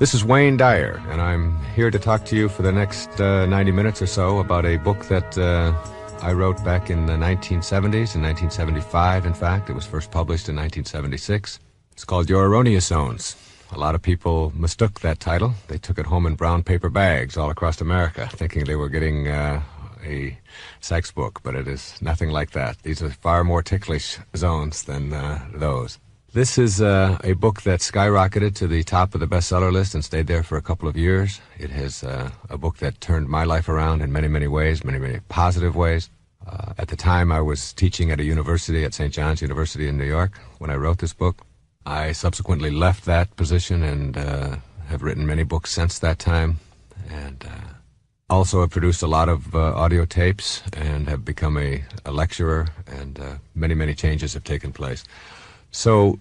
This is Wayne Dyer, and I'm here to talk to you for the next 90 minutes or so about a book that I wrote back in the 1970s, in 1975, in fact. It was first published in 1976. It's called Your Erroneous Zones. A lot of people mistook that title. They took it home in brown paper bags all across America, thinking they were getting a sex book, but it is nothing like that. These are far more ticklish zones than those. This is a book that skyrocketed to the top of the bestseller list and stayed there for a couple of years. It is a book that turned my life around in many, many ways, many, many positive ways. At the time, I was teaching at a university, at St. John's University in New York, when I wrote this book. I subsequently left that position and have written many books since that time, and also have produced a lot of audio tapes and have become a lecturer, and many, many changes have taken place. So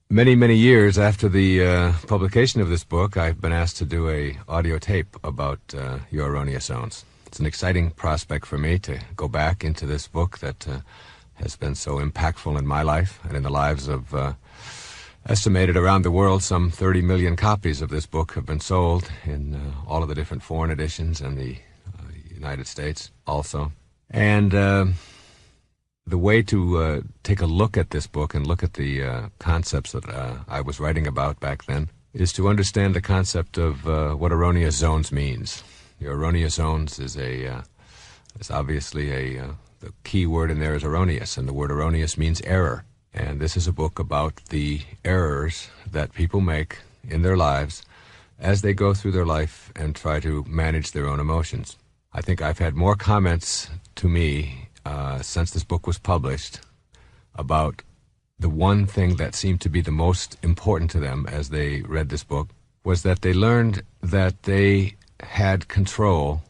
many, many years after the publication of this book, I've been asked to do a audio tape about Your Erroneous Zones. It's an exciting prospect for me to go back into this book that has been so impactful in my life and in the lives of, estimated around the world, some 30 million copies of this book have been sold in all of the different foreign editions and the United States also. And the way to take a look at this book and look at the concepts that I was writing about back then is to understand the concept of what erroneous zones means. Your erroneous zones is obviously the key word in there is erroneous, and the word erroneous means error. And this is a book about the errors that people make in their lives as they go through their life and try to manage their own emotions. I think I've had more comments to me since this book was published about the one thing that seemed to be the most important to them as they read this book was that they learned that they had control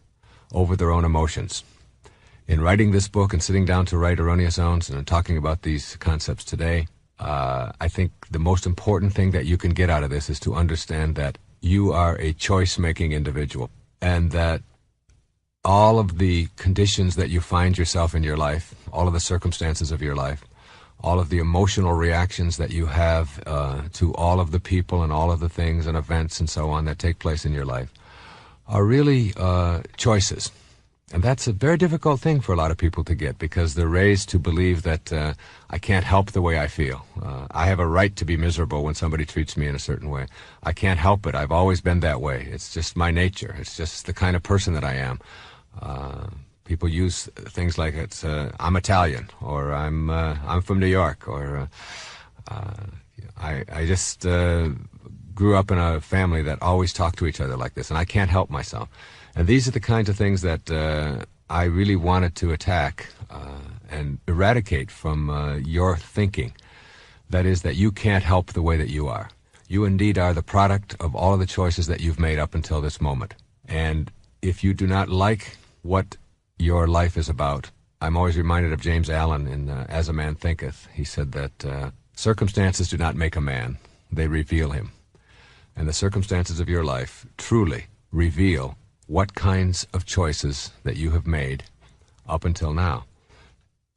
over their own emotions. In writing this book and sitting down to write Erroneous Zones and talking about these concepts today, I think the most important thing that you can get out of this is to understand that you are a choice-making individual, and that all of the conditions that you find yourself in your life, all of the circumstances of your life, all of the emotional reactions that you have to all of the people and all of the things and events and so on that take place in your life are really choices. And that's a very difficult thing for a lot of people to get, because they're raised to believe that I can't help the way I feel. I have a right to be miserable when somebody treats me in a certain way. I can't help it. I've always been that way. It's just my nature. It's just the kind of person that I am. People use things like I'm Italian, or I'm from New York, or I just grew up in a family that always talked to each other like this, and I can't help myself. And these are the kinds of things that I really wanted to attack and eradicate from your thinking. That is, that you can't help the way that you are. You indeed are the product of all of the choices that you've made up until this moment. And if you do not like what your life is about, I'm always reminded of James Allen in As a Man Thinketh. He said that circumstances do not make a man, they reveal him. And the circumstances of your life truly reveal what kinds of choices that you have made up until now.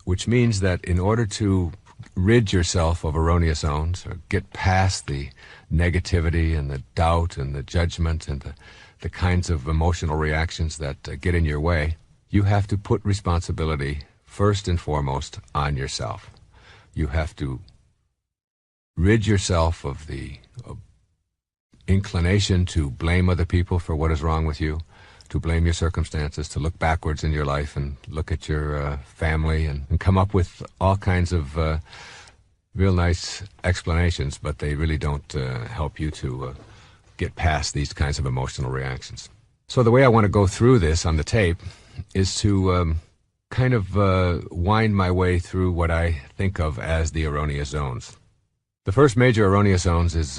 Which means that in order to rid yourself of erroneous zones, or get past the negativity and the doubt and the judgment and the kinds of emotional reactions that get in your way, you have to put responsibility first and foremost on yourself. You have to rid yourself of the inclination to blame other people for what is wrong with you, to blame your circumstances, to look backwards in your life and look at your family and come up with all kinds of real nice explanations, but they really don't help you to get past these kinds of emotional reactions. So the way I want to go through this on the tape is to kind of wind my way through what I think of as the erroneous zones. The first major erroneous zones is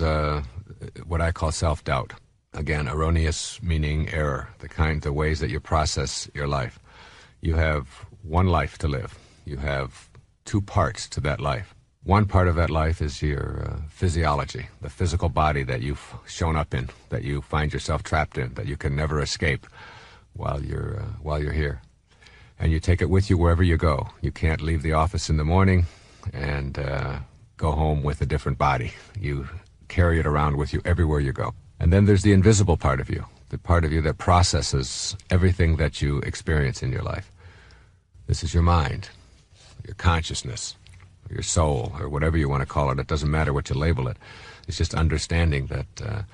what I call self-doubt. Again, erroneous meaning error, the ways that you process your life. You have one life to live. You have two parts to that life. One part of that life is your physiology, the physical body that you've shown up in, that you find yourself trapped in, that you can never escape while you're here. And you take it with you wherever you go. You can't leave the office in the morning and go home with a different body. You carry it around with you everywhere you go. And then there's the invisible part of you, the part of you that processes everything that you experience in your life. This is your mind, your consciousness, your soul, or whatever you want to call it. It doesn't matter what you label it. It's just understanding that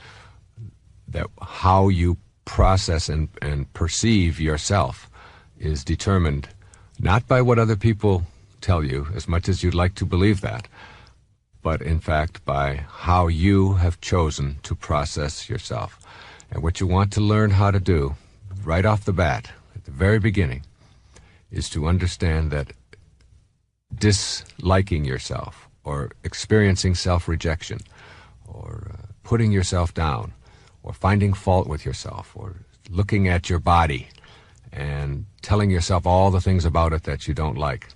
that how you process and perceive yourself is determined not by what other people tell you, as much as you'd like to believe that, but in fact by how you have chosen to process yourself. And what you want to learn how to do right off the bat, at the very beginning, is to understand that disliking yourself or experiencing self-rejection or putting yourself down or finding fault with yourself or looking at your body and telling yourself all the things about it that you don't like.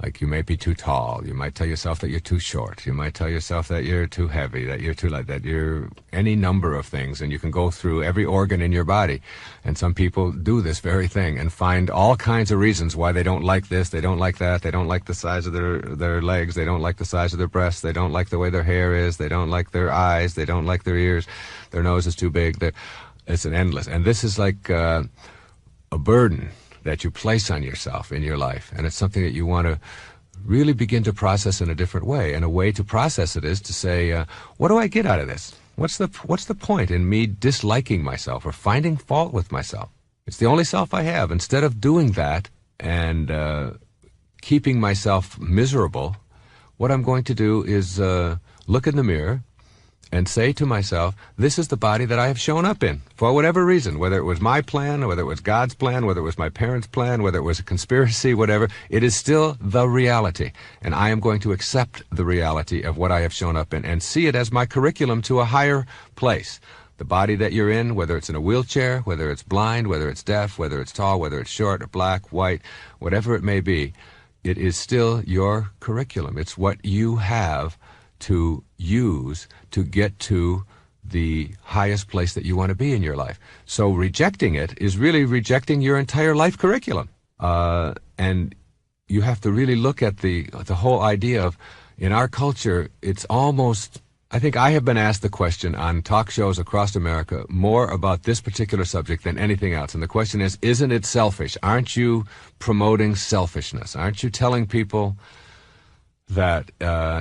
Like you may be too tall, you might tell yourself that you're too short, you might tell yourself that you're too heavy, that you're too light, that you're any number of things, and you can go through every organ in your body. And some people do this very thing and find all kinds of reasons why they don't like this, they don't like that, they don't like the size of their legs, they don't like the size of their breasts, they don't like the way their hair is, they don't like their eyes, they don't like their ears, their nose is too big. It's an endless. And this is like a burden that you place on yourself in your life, and it's something that you want to really begin to process in a different way. And a way to process it is to say, what do I get out of this? What's the point in me disliking myself or finding fault with myself? It's the only self I have. Instead of doing that and keeping myself miserable, what I'm going to do is look in the mirror and say to myself, this is the body that I have shown up in, for whatever reason, whether it was my plan, or whether it was God's plan, whether it was my parents' plan, whether it was a conspiracy, whatever, it is still the reality. And I am going to accept the reality of what I have shown up in and see it as my curriculum to a higher place. The body that you're in, whether it's in a wheelchair, whether it's blind, whether it's deaf, whether it's tall, whether it's short, or black, white, whatever it may be, it is still your curriculum. It's what you have to use to get to the highest place that you want to be in your life. So rejecting it is really rejecting your entire life curriculum. And you have to really look at the whole idea of, in our culture, it's almost, I think I have been asked the question on talk shows across America more about this particular subject than anything else. And the question is, isn't it selfish? Aren't you promoting selfishness? Aren't you telling people that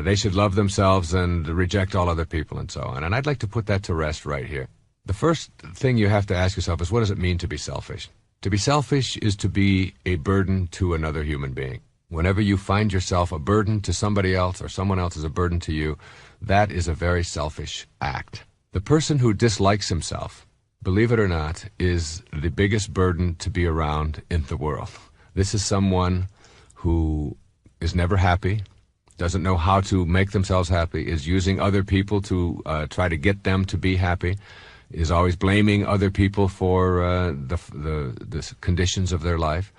they should love themselves and reject all other people and so on? And I'd like to put that to rest right here. The first thing you have to ask yourself is, what does it mean to be selfish? To be selfish is to be a burden to another human being. Whenever you find yourself a burden to somebody else or someone else is a burden to you, that is a very selfish act. The person who dislikes himself, believe it or not, is the biggest burden to be around in the world. This is someone who is never happy, doesn't know how to make themselves happy, is using other people to try to get them to be happy, is always blaming other people for the conditions of their life.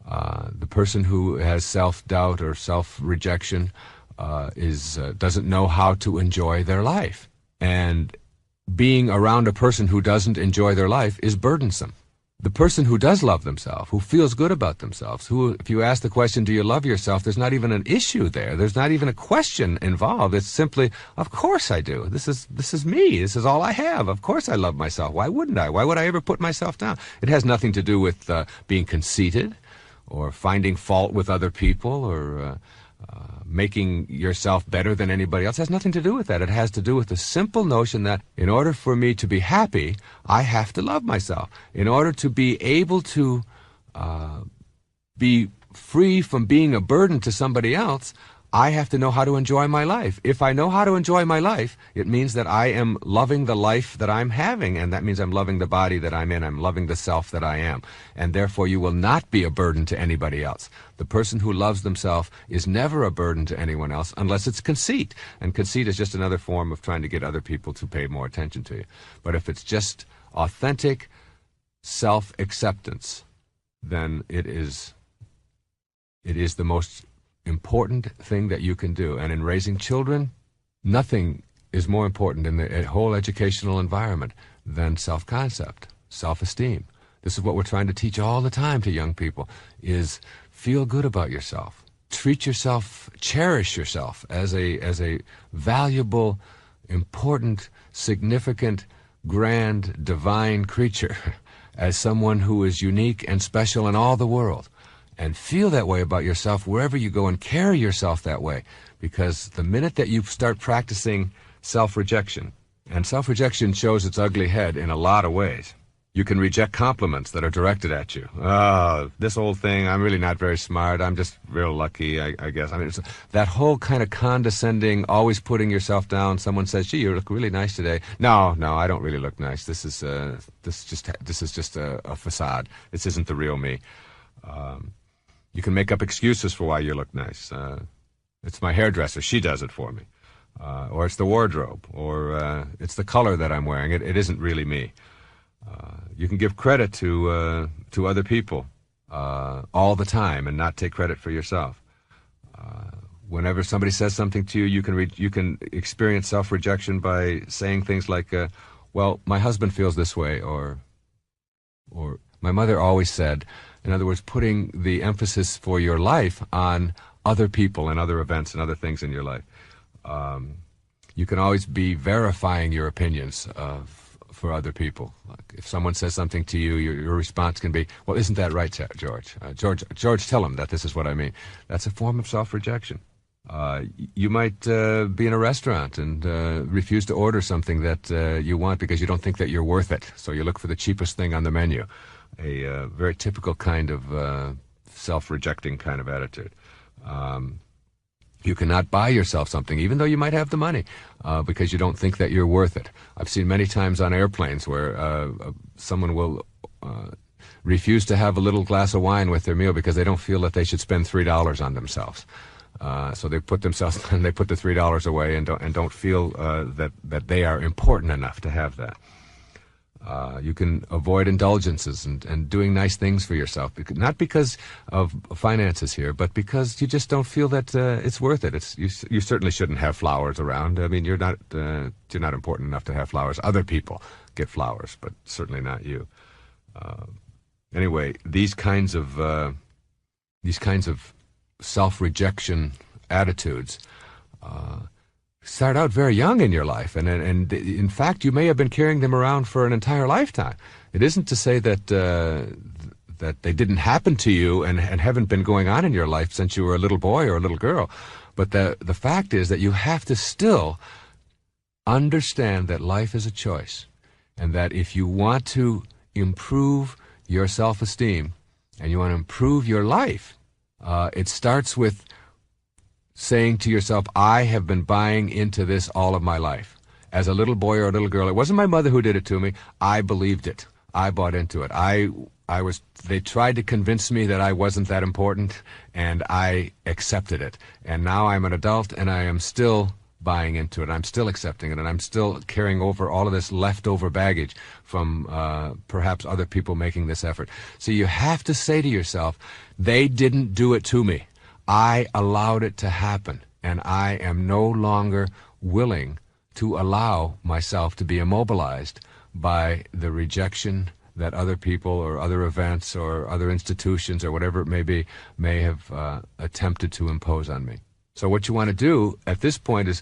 The person who has self-doubt or self-rejection doesn't know how to enjoy their life. And being around a person who doesn't enjoy their life is burdensome. The person who does love themselves, who feels good about themselves, who, if you ask the question, do you love yourself, there's not even an issue there. There's not even a question involved. It's simply, of course I do. This is me. This is all I have. Of course I love myself. Why wouldn't I? Why would I ever put myself down? It has nothing to do with being conceited or finding fault with other people or making yourself better than anybody else. It has nothing to do with that. It has to do with the simple notion that in order for me to be happy, I have to love myself. In order to be able to be free from being a burden to somebody else, I have to know how to enjoy my life. If I know how to enjoy my life, it means that I am loving the life that I'm having, and that means I'm loving the body that I'm in. I'm loving the self that I am. And therefore, you will not be a burden to anybody else. The person who loves themselves is never a burden to anyone else unless it's conceit. And conceit is just another form of trying to get other people to pay more attention to you. But if it's just authentic self-acceptance, then it is the most important thing that you can do. And in raising children, nothing is more important in the whole educational environment than self-concept, self-esteem. This is what we're trying to teach all the time to young people, is feel good about yourself. Treat yourself, cherish yourself as a valuable, important, significant grand, divine creature, as someone who is unique and special in all the world. And feel that way about yourself wherever you go, and carry yourself that way. Because the minute that you start practicing self-rejection, and self-rejection shows its ugly head in a lot of ways. You can reject compliments that are directed at you. Oh, this old thing, I'm really not very smart. I'm just real lucky, I guess. I mean, it's that whole kind of condescending, always putting yourself down. Someone says, "Gee, you look really nice today." No, I don't really look nice. This is just a facade. This isn't the real me. You can make up excuses for why you look nice. It's my hairdresser. She does it for me. Or it's the wardrobe. Or it's the color that I'm wearing. It isn't really me. You can give credit to other people all the time and not take credit for yourself. Whenever somebody says something to you, you can experience self-rejection by saying things like, "Well, my husband feels this way," or "My mother always said." In other words, putting the emphasis for your life on other people and other events and other things in your life. You can always be verifying your opinions for other people. Like if someone says something to you, your response can be, "Well, isn't that right, George? George, tell him that this is what I mean." That's a form of self-rejection. You might be in a restaurant and refuse to order something that you want because you don't think that you're worth it. So you look for the cheapest thing on the menu. A very typical kind of self-rejecting kind of attitude. You cannot buy yourself something, even though you might have the money, because you don't think that you're worth it. I've seen many times on airplanes where someone will refuse to have a little glass of wine with their meal because they don't feel that they should spend $3 on themselves. So they put the $3 away and don't feel that they are important enough to have that. You can avoid indulgences and doing nice things for yourself, not because of finances here, but because you just don't feel that it's worth it. You certainly shouldn't have flowers around. I mean, you're not important enough to have flowers. Other people get flowers, but certainly not you. Anyway, these kinds of self-rejection attitudes start out very young in your life, and in fact, you may have been carrying them around for an entire lifetime. It isn't to say that that they didn't happen to you and haven't been going on in your life since you were a little boy or a little girl, but the fact is that you have to still understand that life is a choice, and that if you want to improve your self-esteem and you want to improve your life, it starts with saying to yourself, "I have been buying into this all of my life. As a little boy or a little girl, it wasn't my mother who did it to me. I believed it. I bought into it. They tried to convince me that I wasn't that important, and I accepted it. And now I'm an adult, and I am still buying into it. I'm still accepting it, and I'm still carrying over all of this leftover baggage from perhaps other people making this effort." So you have to say to yourself, "They didn't do it to me. I allowed it to happen, and I am no longer willing to allow myself to be immobilized by the rejection that other people or other events or other institutions or whatever it may be may have attempted to impose on me." So what you want to do at this point is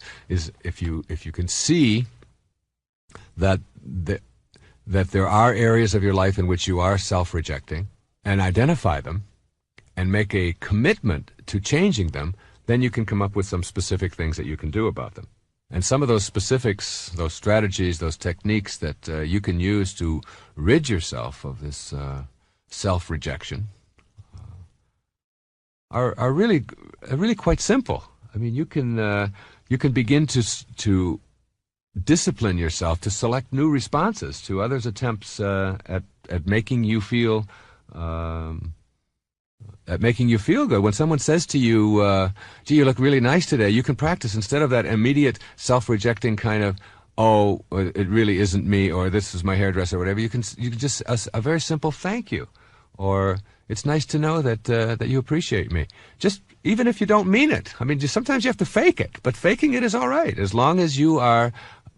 if you can see that there are areas of your life in which you are self-rejecting, and identify them and make a commitment to changing them, then you can come up with some specific things that you can do about them. And some of those specifics, those strategies, those techniques that you can use to rid yourself of this self-rejection are really quite simple. I mean, you can begin to discipline yourself to select new responses to others' attempts at making you feel good. When someone says to you, "Gee, you look really nice today," you can practice, instead of that immediate self-rejecting kind of, "Oh, it really isn't me," or "This is my hairdresser," or whatever. You can just a very simple "thank you," or "It's nice to know that you appreciate me." Just even if you don't mean it. I mean, sometimes you have to fake it, but faking it is all right as long as you are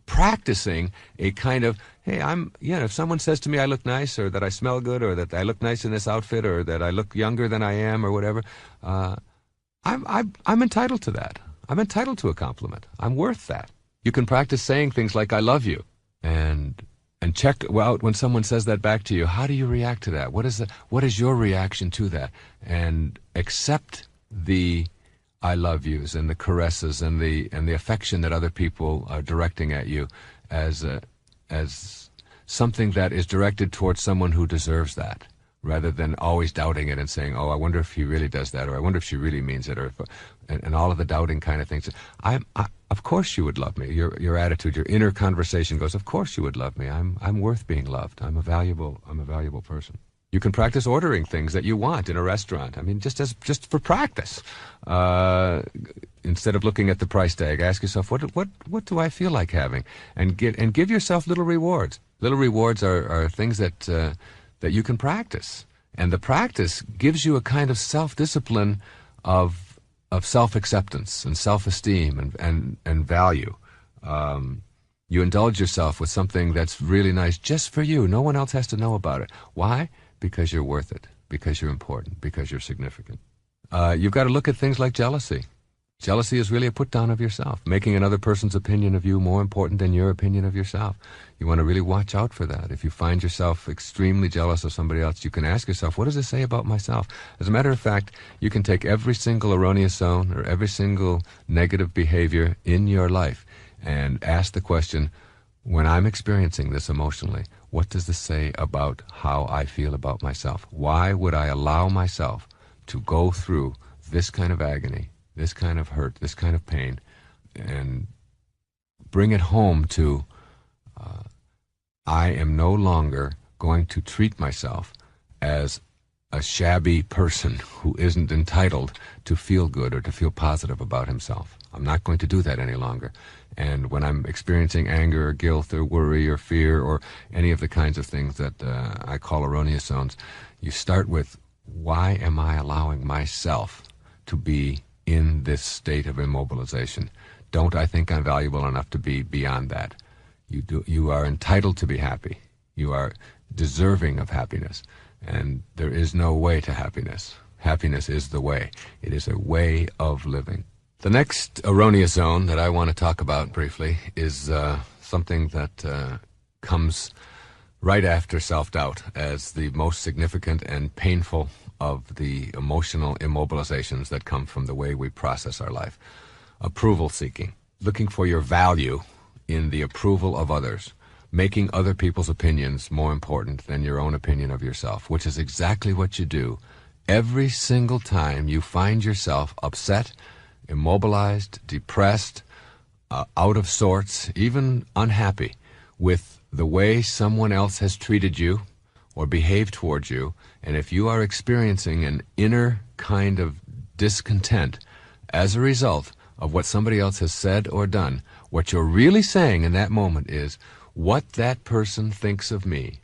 practicing a kind of, "Hey, if someone says to me I look nice, or that I smell good, or that I look nice in this outfit, or that I look younger than I am, or whatever, I'm entitled to that. I'm entitled to a compliment. I'm worth that." You can practice saying things like "I love you," and and check out when someone says that back to you. How do you react to that? What is your reaction to that? And accept the I love yous and the caresses and the affection that other people are directing at you as something that is directed towards someone who deserves that, rather than always doubting it and saying, oh, I wonder if he really does that, or I wonder if she really means it, or and all of the doubting kind of things. Of course you would love me. Your attitude, your inner conversation goes, of course you would love me. I'm worth being loved. I'm a valuable person. You can practice ordering things that you want in a restaurant. I mean, just for practice. Instead of looking at the price tag, ask yourself, what do I feel like having? And give yourself little rewards. Little rewards are things that you can practice. And the practice gives you a kind of self-discipline of self-acceptance and self-esteem and value. You indulge yourself with something that's really nice just for you. No one else has to know about it. Why? Because you're worth it, because you're important, because you're significant. You've got to look at things like jealousy. Jealousy is really a put-down of yourself, making another person's opinion of you more important than your opinion of yourself. You want to really watch out for that. If you find yourself extremely jealous of somebody else, you can ask yourself, what does this say about myself? As a matter of fact, you can take every single erroneous zone or every single negative behavior in your life and ask the question, when I'm experiencing this emotionally, what does this say about how I feel about myself? Why would I allow myself to go through this kind of agony, this kind of hurt, this kind of pain, and bring it home to I am no longer going to treat myself as a shabby person who isn't entitled to feel good or to feel positive about himself. I'm not going to do that any longer. And when I'm experiencing anger or guilt or worry or fear or any of the kinds of things that I call erroneous zones, you start with, why am I allowing myself to be in this state of immobilization? Don't I think I'm valuable enough to be beyond that? You are entitled to be happy. You are deserving of happiness. And there is no way to happiness. Happiness is the way. It is a way of living. The next erroneous zone that I want to talk about briefly is something that comes right after self-doubt as the most significant and painful of the emotional immobilizations that come from the way we process our life. Approval seeking, looking for your value in the approval of others, making other people's opinions more important than your own opinion of yourself, which is exactly what you do every single time you find yourself upset, immobilized, depressed, out of sorts, even unhappy with the way someone else has treated you or behaved towards you. And if you are experiencing an inner kind of discontent as a result of what somebody else has said or done, what you're really saying in that moment is, what that person thinks of me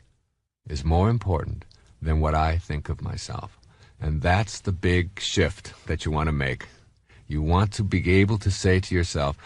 is more important than what I think of myself. And that's the big shift that you want to make. You want to be able to say to yourself,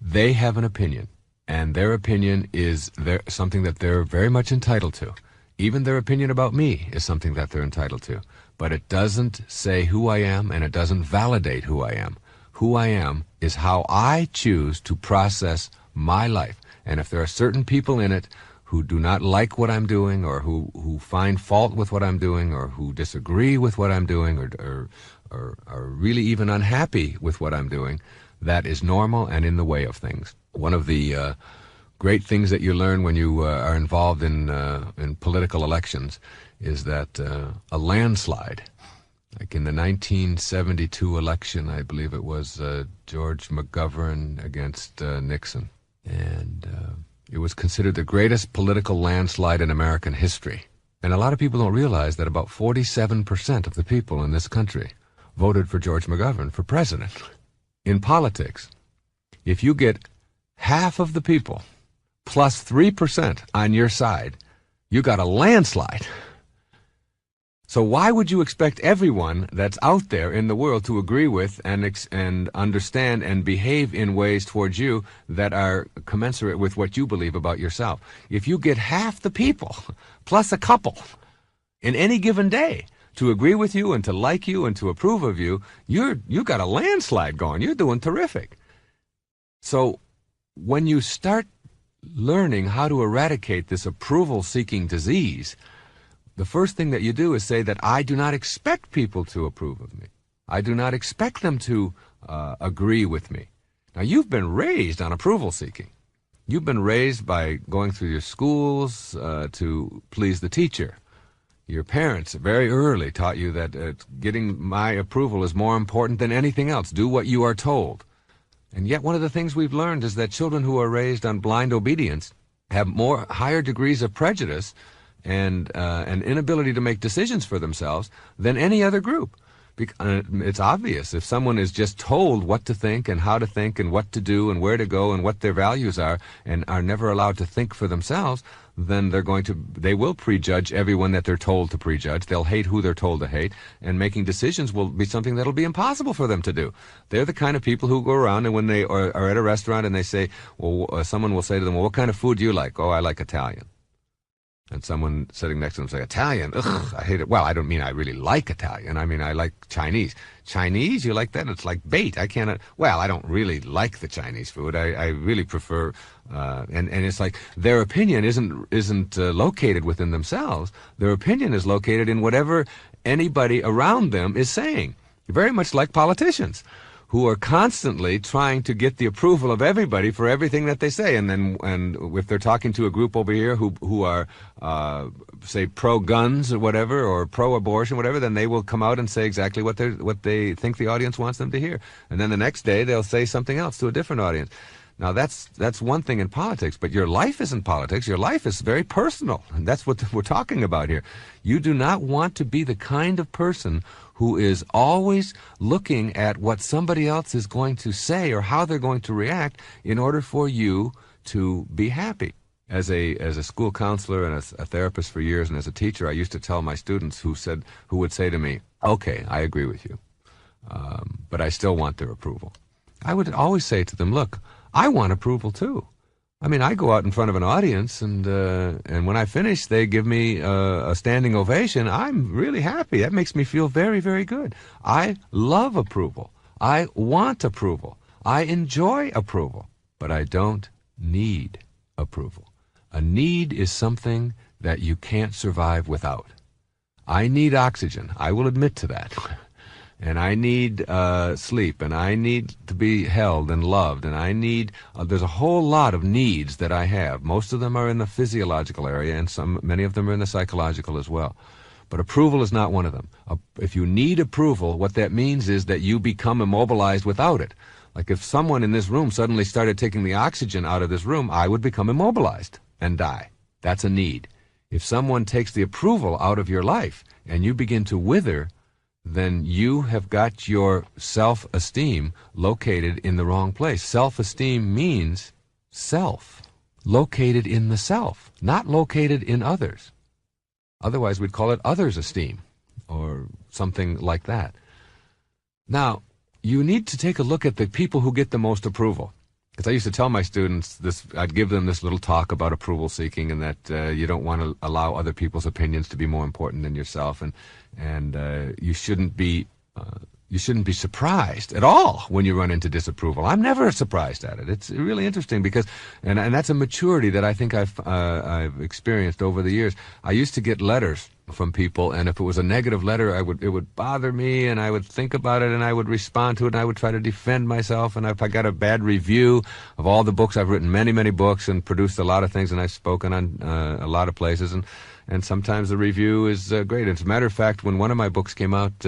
they have an opinion, and their opinion is something that they're very much entitled to. Even their opinion about me is something that they're entitled to. But it doesn't say who I am, and it doesn't validate who I am. Who I am is how I choose to process my life. And if there are certain people in it who do not like what I'm doing, or who find fault with what I'm doing, or who disagree with what I'm doing, or are really even unhappy with what I'm doing, that is normal and in the way of things. One of the great things that you learn when you are involved in political elections is that a landslide, like in the 1972 election, I believe it was George McGovern against Nixon, and it was considered the greatest political landslide in American history. And a lot of people don't realize that about 47% of the people in this country voted for George McGovern for president. In politics, if you get half of the people plus 3% on your side, you got a landslide. So why would you expect everyone that's out there in the world to agree with and understand and behave in ways towards you that are commensurate with what you believe about yourself? If you get half the people, plus a couple, in any given day, to agree with you and to like you and to approve of you, you got a landslide going. You're doing terrific. So when you start learning how to eradicate this approval-seeking disease, the first thing that you do is say that I do not expect people to approve of me. I do not expect them to agree with me. Now, you've been raised on approval-seeking. You've been raised by going through your schools to please the teacher. Your parents very early taught you that getting my approval is more important than anything else. Do what you are told. And yet one of the things we've learned is that children who are raised on blind obedience have higher degrees of prejudice and an inability to make decisions for themselves than any other group. It's obvious. If someone is just told what to think and how to think and what to do and where to go and what their values are and are never allowed to think for themselves, then they will prejudge everyone that they're told to prejudge. They'll hate who they're told to hate, and making decisions will be something that'll be impossible for them to do. They're the kind of people who go around and when they are at a restaurant and they say, well, someone will say to them, well, what kind of food do you like? Oh, I like Italian. And someone sitting next to them say, Italian? Ugh, I hate it. Well, I don't mean I really like Italian. I mean, I like Chinese. Chinese? You like that? It's like bait. I cannot. Well, I don't really like the Chinese food. I really prefer, and it's like their opinion isn't located within themselves. Their opinion is located in whatever anybody around them is saying. Very much like politicians, who are constantly trying to get the approval of everybody for everything that they say. And if they're talking to a group over here who are, say, pro-guns or whatever, or pro-abortion, whatever, then they will come out and say exactly what they think the audience wants them to hear. And then the next day they'll say something else to a different audience. Now, that's one thing in politics, but your life isn't politics. Your life is very personal, and that's what we're talking about here. You do not want to be the kind of person who is always looking at what somebody else is going to say or how they're going to react in order for you to be happy. As a school counselor and as a therapist for years and as a teacher, I used to tell my students who would say to me, okay, I agree with you, but I still want their approval. I would always say to them, look, I want approval too. I mean, I go out in front of an audience, and when I finish, they give me a standing ovation. I'm really happy. That makes me feel very, very good. I love approval. I want approval. I enjoy approval. But I don't need approval. A need is something that you can't survive without. I need oxygen. I will admit to that. And I need sleep, and I need to be held and loved, and I need, there's a whole lot of needs that I have. Most of them are in the physiological area, and many of them are in the psychological as well. But approval is not one of them. If you need approval, what that means is that you become immobilized without it. Like if someone in this room suddenly started taking the oxygen out of this room, I would become immobilized and die. That's a need. If someone takes the approval out of your life and you begin to wither, then you have got your self-esteem located in the wrong place. Self-esteem means self, located in the self, not located in others. Otherwise, we'd call it others' esteem or something like that. Now, you need to take a look at the people who get the most approval. Because I used to tell my students this, I'd give them this little talk about approval seeking, and that you don't want to allow other people's opinions to be more important than yourself, and you shouldn't be surprised at all when you run into disapproval. I'm never surprised at it. It's really interesting because, and that's a maturity that I think I've experienced over the years. I used to get letters from people, and if it was a negative letter, it would bother me, and I would think about it, and I would respond to it, and I would try to defend myself. And if I got a bad review of all the books, I've written many, many books and produced a lot of things, and I've spoken on a lot of places, and sometimes the review is great. As a matter of fact, when one of my books came out,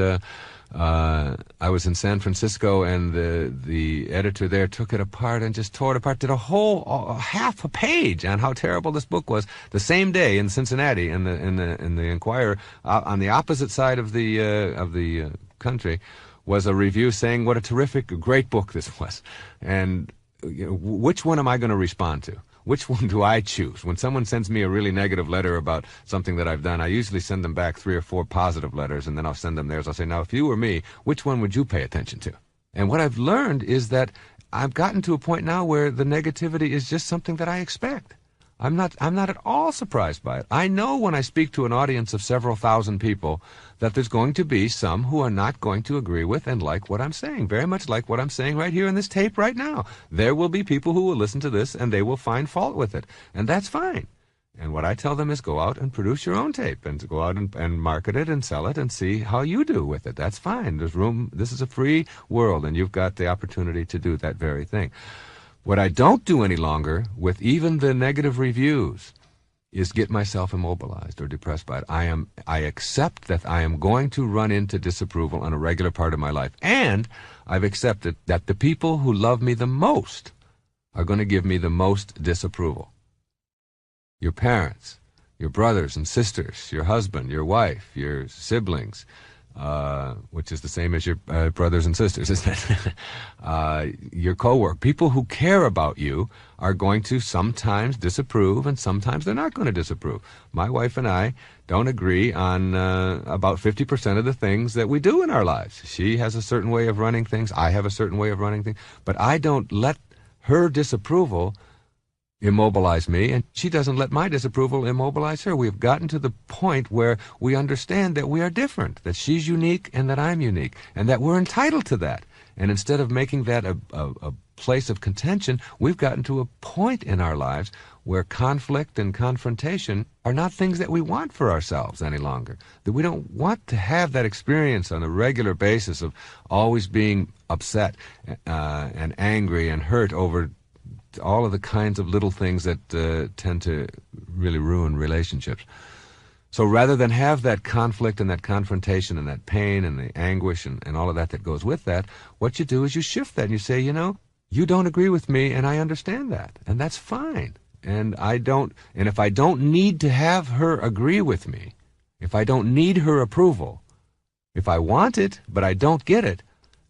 I was in San Francisco, and the editor there took it apart and just tore it apart, did a whole half a page on how terrible this book was. The same day in Cincinnati, in the Enquirer, on the opposite side of the country, was a review saying what a terrific, great book this was. And which one am I going to respond to? Which one do I choose? When someone sends me a really negative letter about something that I've done, I usually send them back 3 or 4 positive letters, and then I'll send them theirs. I'll say, now, if you were me, which one would you pay attention to? And what I've learned is that I've gotten to a point now where the negativity is just something that I expect. I'm not at all surprised by it. I know when I speak to an audience of several thousand people that there's going to be some who are not going to agree with and like what I'm saying, very much like what I'm saying right here in this tape right now. There will be people who will listen to this and they will find fault with it, and that's fine. And what I tell them is go out and produce your own tape and to go out and market it and sell it and see how you do with it. That's fine. There's room. This is a free world, and you've got the opportunity to do that very thing. What I don't do any longer with even the negative reviews is get myself immobilized or depressed by it. I accept that I am going to run into disapproval on a regular part of my life. And I've accepted that the people who love me the most are going to give me the most disapproval. Your parents, your brothers and sisters, your husband, your wife, your siblings, which is the same as your brothers and sisters, isn't it? Your coworker, people who care about you are going to sometimes disapprove, and sometimes they're not going to disapprove. My wife and I don't agree on about 50% of the things that we do in our lives. She has a certain way of running things. I have a certain way of running things. But I don't let her disapproval immobilize me, and she doesn't let my disapproval immobilize her. We've gotten to the point where we understand that we are different, that she's unique and that I'm unique, and that we're entitled to that. And instead of making that a place of contention, we've gotten to a point in our lives where conflict and confrontation are not things that we want for ourselves any longer. That we don't want to have that experience on a regular basis of always being upset and angry and hurt over all of the kinds of little things that tend to really ruin relationships. So rather than have that conflict and that confrontation and that pain and the anguish and all of that goes with that, what you do is you shift that and you say, you know, you don't agree with me and I understand that, and that's fine. And if I don't need to have her agree with me, if I don't need her approval, if I want it but I don't get it,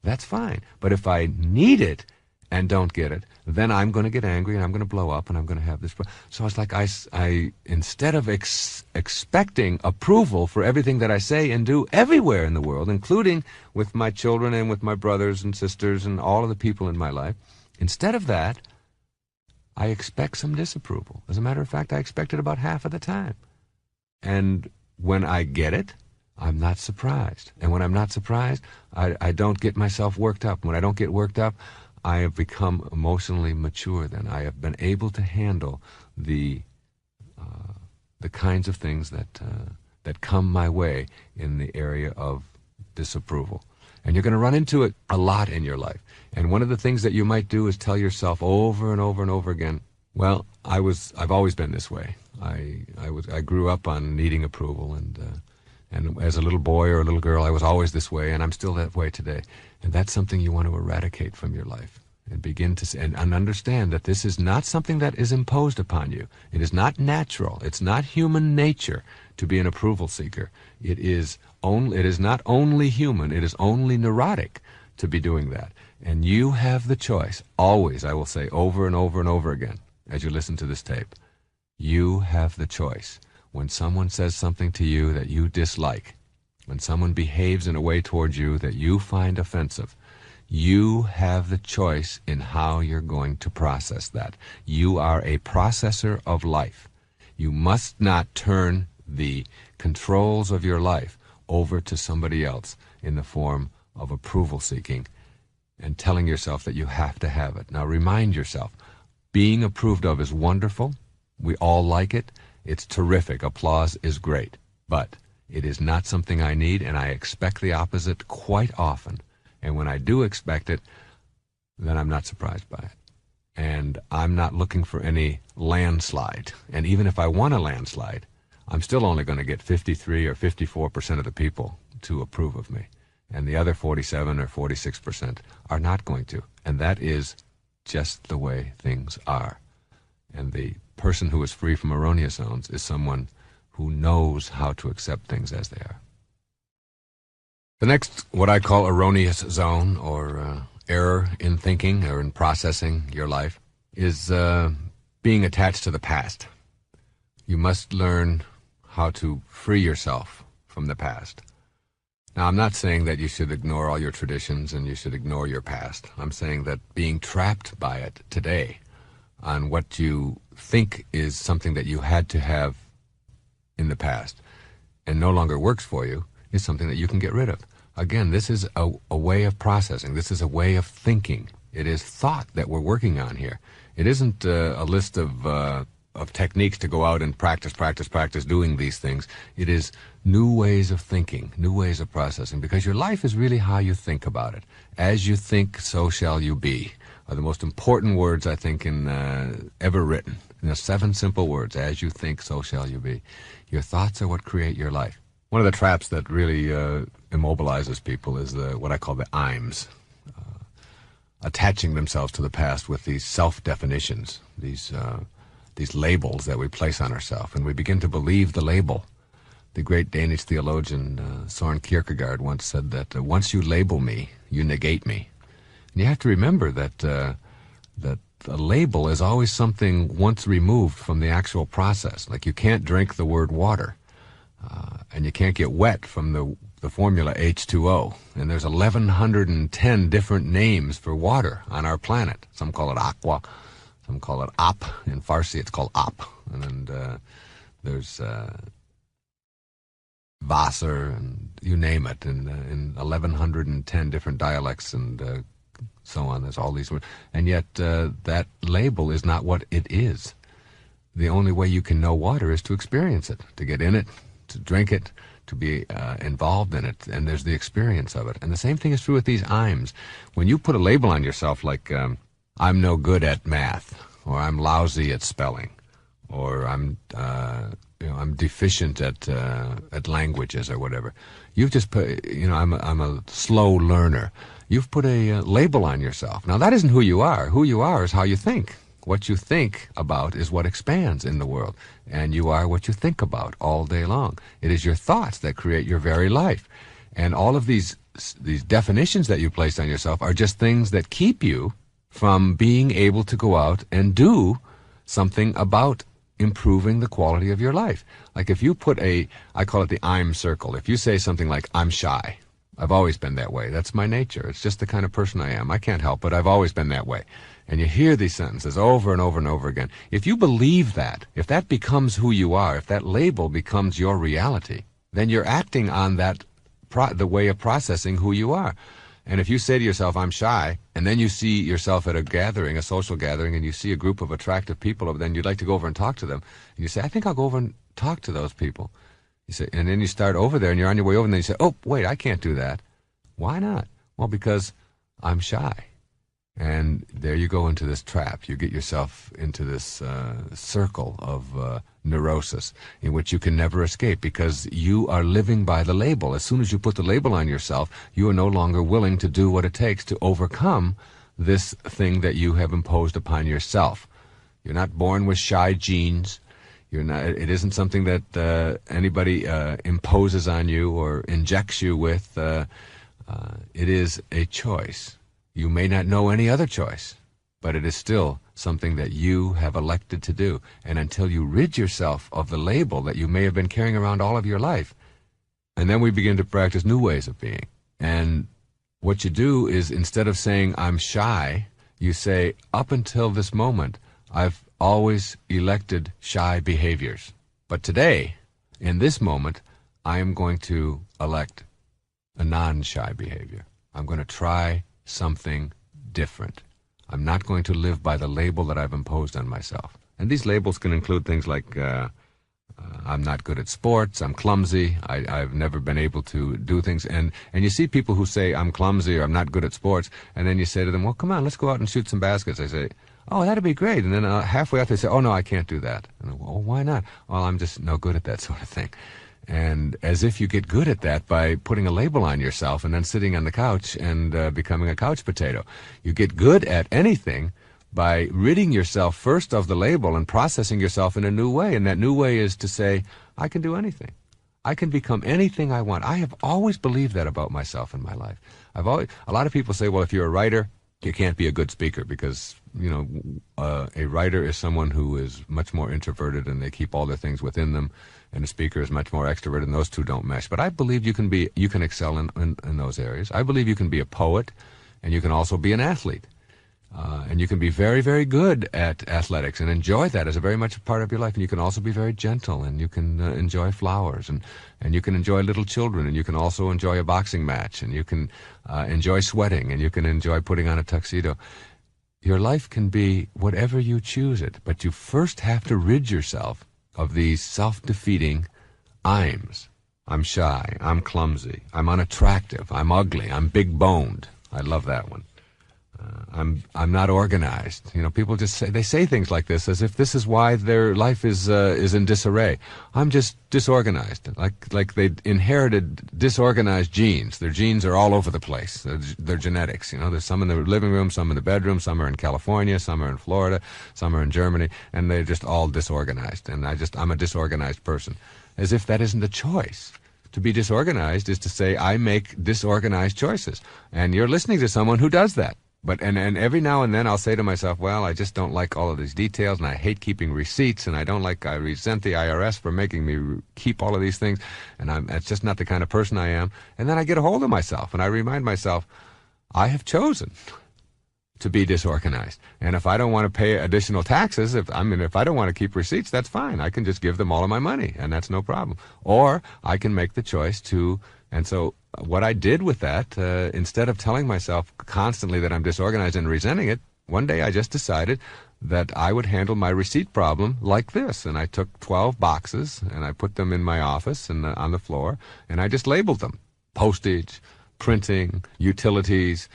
that's fine. But if I need it and don't get it, then I'm going to get angry and I'm going to blow up and I'm going to have this. So it's like I instead of expecting approval for everything that I say and do everywhere in the world, including with my children and with my brothers and sisters and all of the people in my life, instead of that, I expect some disapproval. As a matter of fact, I expect it about half of the time. And when I get it, I'm not surprised. And when I'm not surprised, I don't get myself worked up. When I don't get worked up, I have become emotionally mature then. I have been able to handle the kinds of things that come my way in the area of disapproval. And you're going to run into it a lot in your life. And one of the things that you might do is tell yourself over and over and over again, well, I've always been this way. I grew up on needing approval, and as a little boy or a little girl, I was always this way, and I'm still that way today. And that's something you want to eradicate from your life and begin to and understand that this is not something that is imposed upon you. It is not natural. It's not human nature to be an approval seeker. It is not only human, it is only neurotic to be doing that. And you have the choice, always, I will say over and over and over again, as you listen to this tape, you have the choice. When someone says something to you that you dislike, when someone behaves in a way towards you that you find offensive, you have the choice in how you're going to process that. You are a processor of life. You must not turn the controls of your life over to somebody else in the form of approval seeking and telling yourself that you have to have it. Now remind yourself, being approved of is wonderful. We all like it. It's terrific. Applause is great. But it is not something I need, and I expect the opposite quite often. And when I do expect it, then I'm not surprised by it. And I'm not looking for any landslide. And even if I want a landslide, I'm still only going to get 53 or 54% of the people to approve of me. And the other 47 or 46% are not going to. And that is just the way things are. And the person who is free from erroneous zones is someone who knows how to accept things as they are. The next, what I call erroneous zone, or error in thinking or in processing your life, is being attached to the past. You must learn how to free yourself from the past. Now, I'm not saying that you should ignore all your traditions and you should ignore your past. I'm saying that being trapped by it today on what you think is something that you had to have in the past and no longer works for you is something that you can get rid of. Again, this is a way of processing. This is a way of thinking. It is thought that we're working on here. It isn't a list of techniques to go out and practice doing these things. It is new ways of thinking, new ways of processing, because your life is really how you think about it. As you think, so shall you be, are the most important words, I think, in ever written. 7 simple words. As you think, so shall you be. Your thoughts are what create your life. One of the traps that really immobilizes people is what I call the I'ms, attaching themselves to the past with these self-definitions, these labels that we place on ourselves, and we begin to believe the label. The great Danish theologian Søren Kierkegaard once said that once you label me, you negate me. And you have to remember that that a label is always something once removed from the actual process. Like you can't drink the word water, and you can't get wet from the formula H2O. And there's 1,110 different names for water on our planet. Some call it aqua, some call it ap. In Farsi, it's called ap. And there's Wasser, and you name it, in 1,110 different dialects and so on. There's all these words. And yet that label is not what it is. The only way you can know water is to experience it, to get in it, to drink it, to be involved in it, and there's the experience of it. And the same thing is true with these I'ms. When you put a label on yourself like I'm no good at math, or I'm lousy at spelling, or I'm deficient at languages or whatever, you've just put, I'm a slow learner. You've put a label on yourself. Now that isn't who you are. Who you are is how you think. What you think about is what expands in the world, and you are what you think about all day long. It is your thoughts that create your very life, and all of these definitions that you place on yourself are just things that keep you from being able to go out and do something about improving the quality of your life. Like if you put I call it the I'm circle. If you say something like, I'm shy, I've always been that way. That's my nature. It's just the kind of person I am. I can't help it. I've always been that way. And you hear these sentences over and over and over again. If you believe that, if that becomes who you are, if that label becomes your reality, then you're acting on that, the way of processing who you are. And if you say to yourself, I'm shy, and then you see yourself at a gathering, a social gathering, and you see a group of attractive people, then you'd like to go over and talk to them. And you say, I think I'll go over and talk to those people. You say, and then you start over there, and you're on your way over, and then you say, oh, wait, I can't do that. Why not? Well, because I'm shy. And there you go into this trap. You get yourself into this circle of neurosis in which you can never escape, because you are living by the label. As soon as you put the label on yourself, you are no longer willing to do what it takes to overcome this thing that you have imposed upon yourself. You're not born with shy genes. You're not. It isn't something that anybody imposes on you or injects you with. It is a choice. You may not know any other choice, but it is still something that you have elected to do. And until you rid yourself of the label that you may have been carrying around all of your life, and then we begin to practice new ways of being. And what you do is, instead of saying, I'm shy, you say, up until this moment, I've always elected shy behaviors. But today, in this moment, I am going to elect a non-shy behavior. I'm going to try something different. I'm not going to live by the label that I've imposed on myself. And these labels can include things like I'm not good at sports, I'm clumsy, I've never been able to do things. And you see people who say I'm clumsy or I'm not good at sports, and then you say to them, well, come on, let's go out and shoot some baskets. They say, oh, that'd be great. And then halfway out they say, oh, no, I can't do that. And well, why not? Well, I'm just no good at that sort of thing. And as if you get good at that by putting a label on yourself and then sitting on the couch and becoming a couch potato. You get good at anything by ridding yourself first of the label and processing yourself in a new way. And that new way is to say, I can do anything. I can become anything I want. I have always believed that about myself in my life. A lot of people say, well, if you're a writer, you can't be a good speaker because, a writer is someone who is much more introverted and they keep all their things within them, and a speaker is much more extroverted, and those two don't mesh. But I believe you can excel in those areas. I believe you can be a poet, and you can also be an athlete. And you can be very, very good at athletics and enjoy that as a very much a part of your life. And you can also be very gentle, and you can enjoy flowers, and you can enjoy little children, and you can also enjoy a boxing match, and you can enjoy sweating, and you can enjoy putting on a tuxedo. Your life can be whatever you choose it, but you first have to rid yourself of these self-defeating I'ms. I'm shy, I'm clumsy, I'm unattractive, I'm ugly, I'm big-boned. I love that one. I'm not organized. You know, people just say things like this as if this is why their life is in disarray. I'm just disorganized, like they inherited disorganized genes. Their genes are all over the place. Their genetics. You know, there's some in the living room, some in the bedroom, some are in California, some are in Florida, some are in Germany, and they're just all disorganized. And I'm a disorganized person, as if that isn't a choice. To be disorganized is to say I make disorganized choices, and you're listening to someone who does that. But and every now and then I'll say to myself, well, I just don't like all of these details, and I hate keeping receipts, and I resent the IRS for making me keep all of these things, and it's just not the kind of person I am. And then I get a hold of myself, and I remind myself, I have chosen to be disorganized. And if I don't want to pay additional taxes, if I don't want to keep receipts, that's fine. I can just give them all of my money, and that's no problem. Or I can make the choice to, and so what I did with that, instead of telling myself constantly that I'm disorganized and resenting it, one day I just decided that I would handle my receipt problem like this. And I took 12 boxes, and I put them in my office and on the floor, and I just labeled them. Postage, printing, utilities,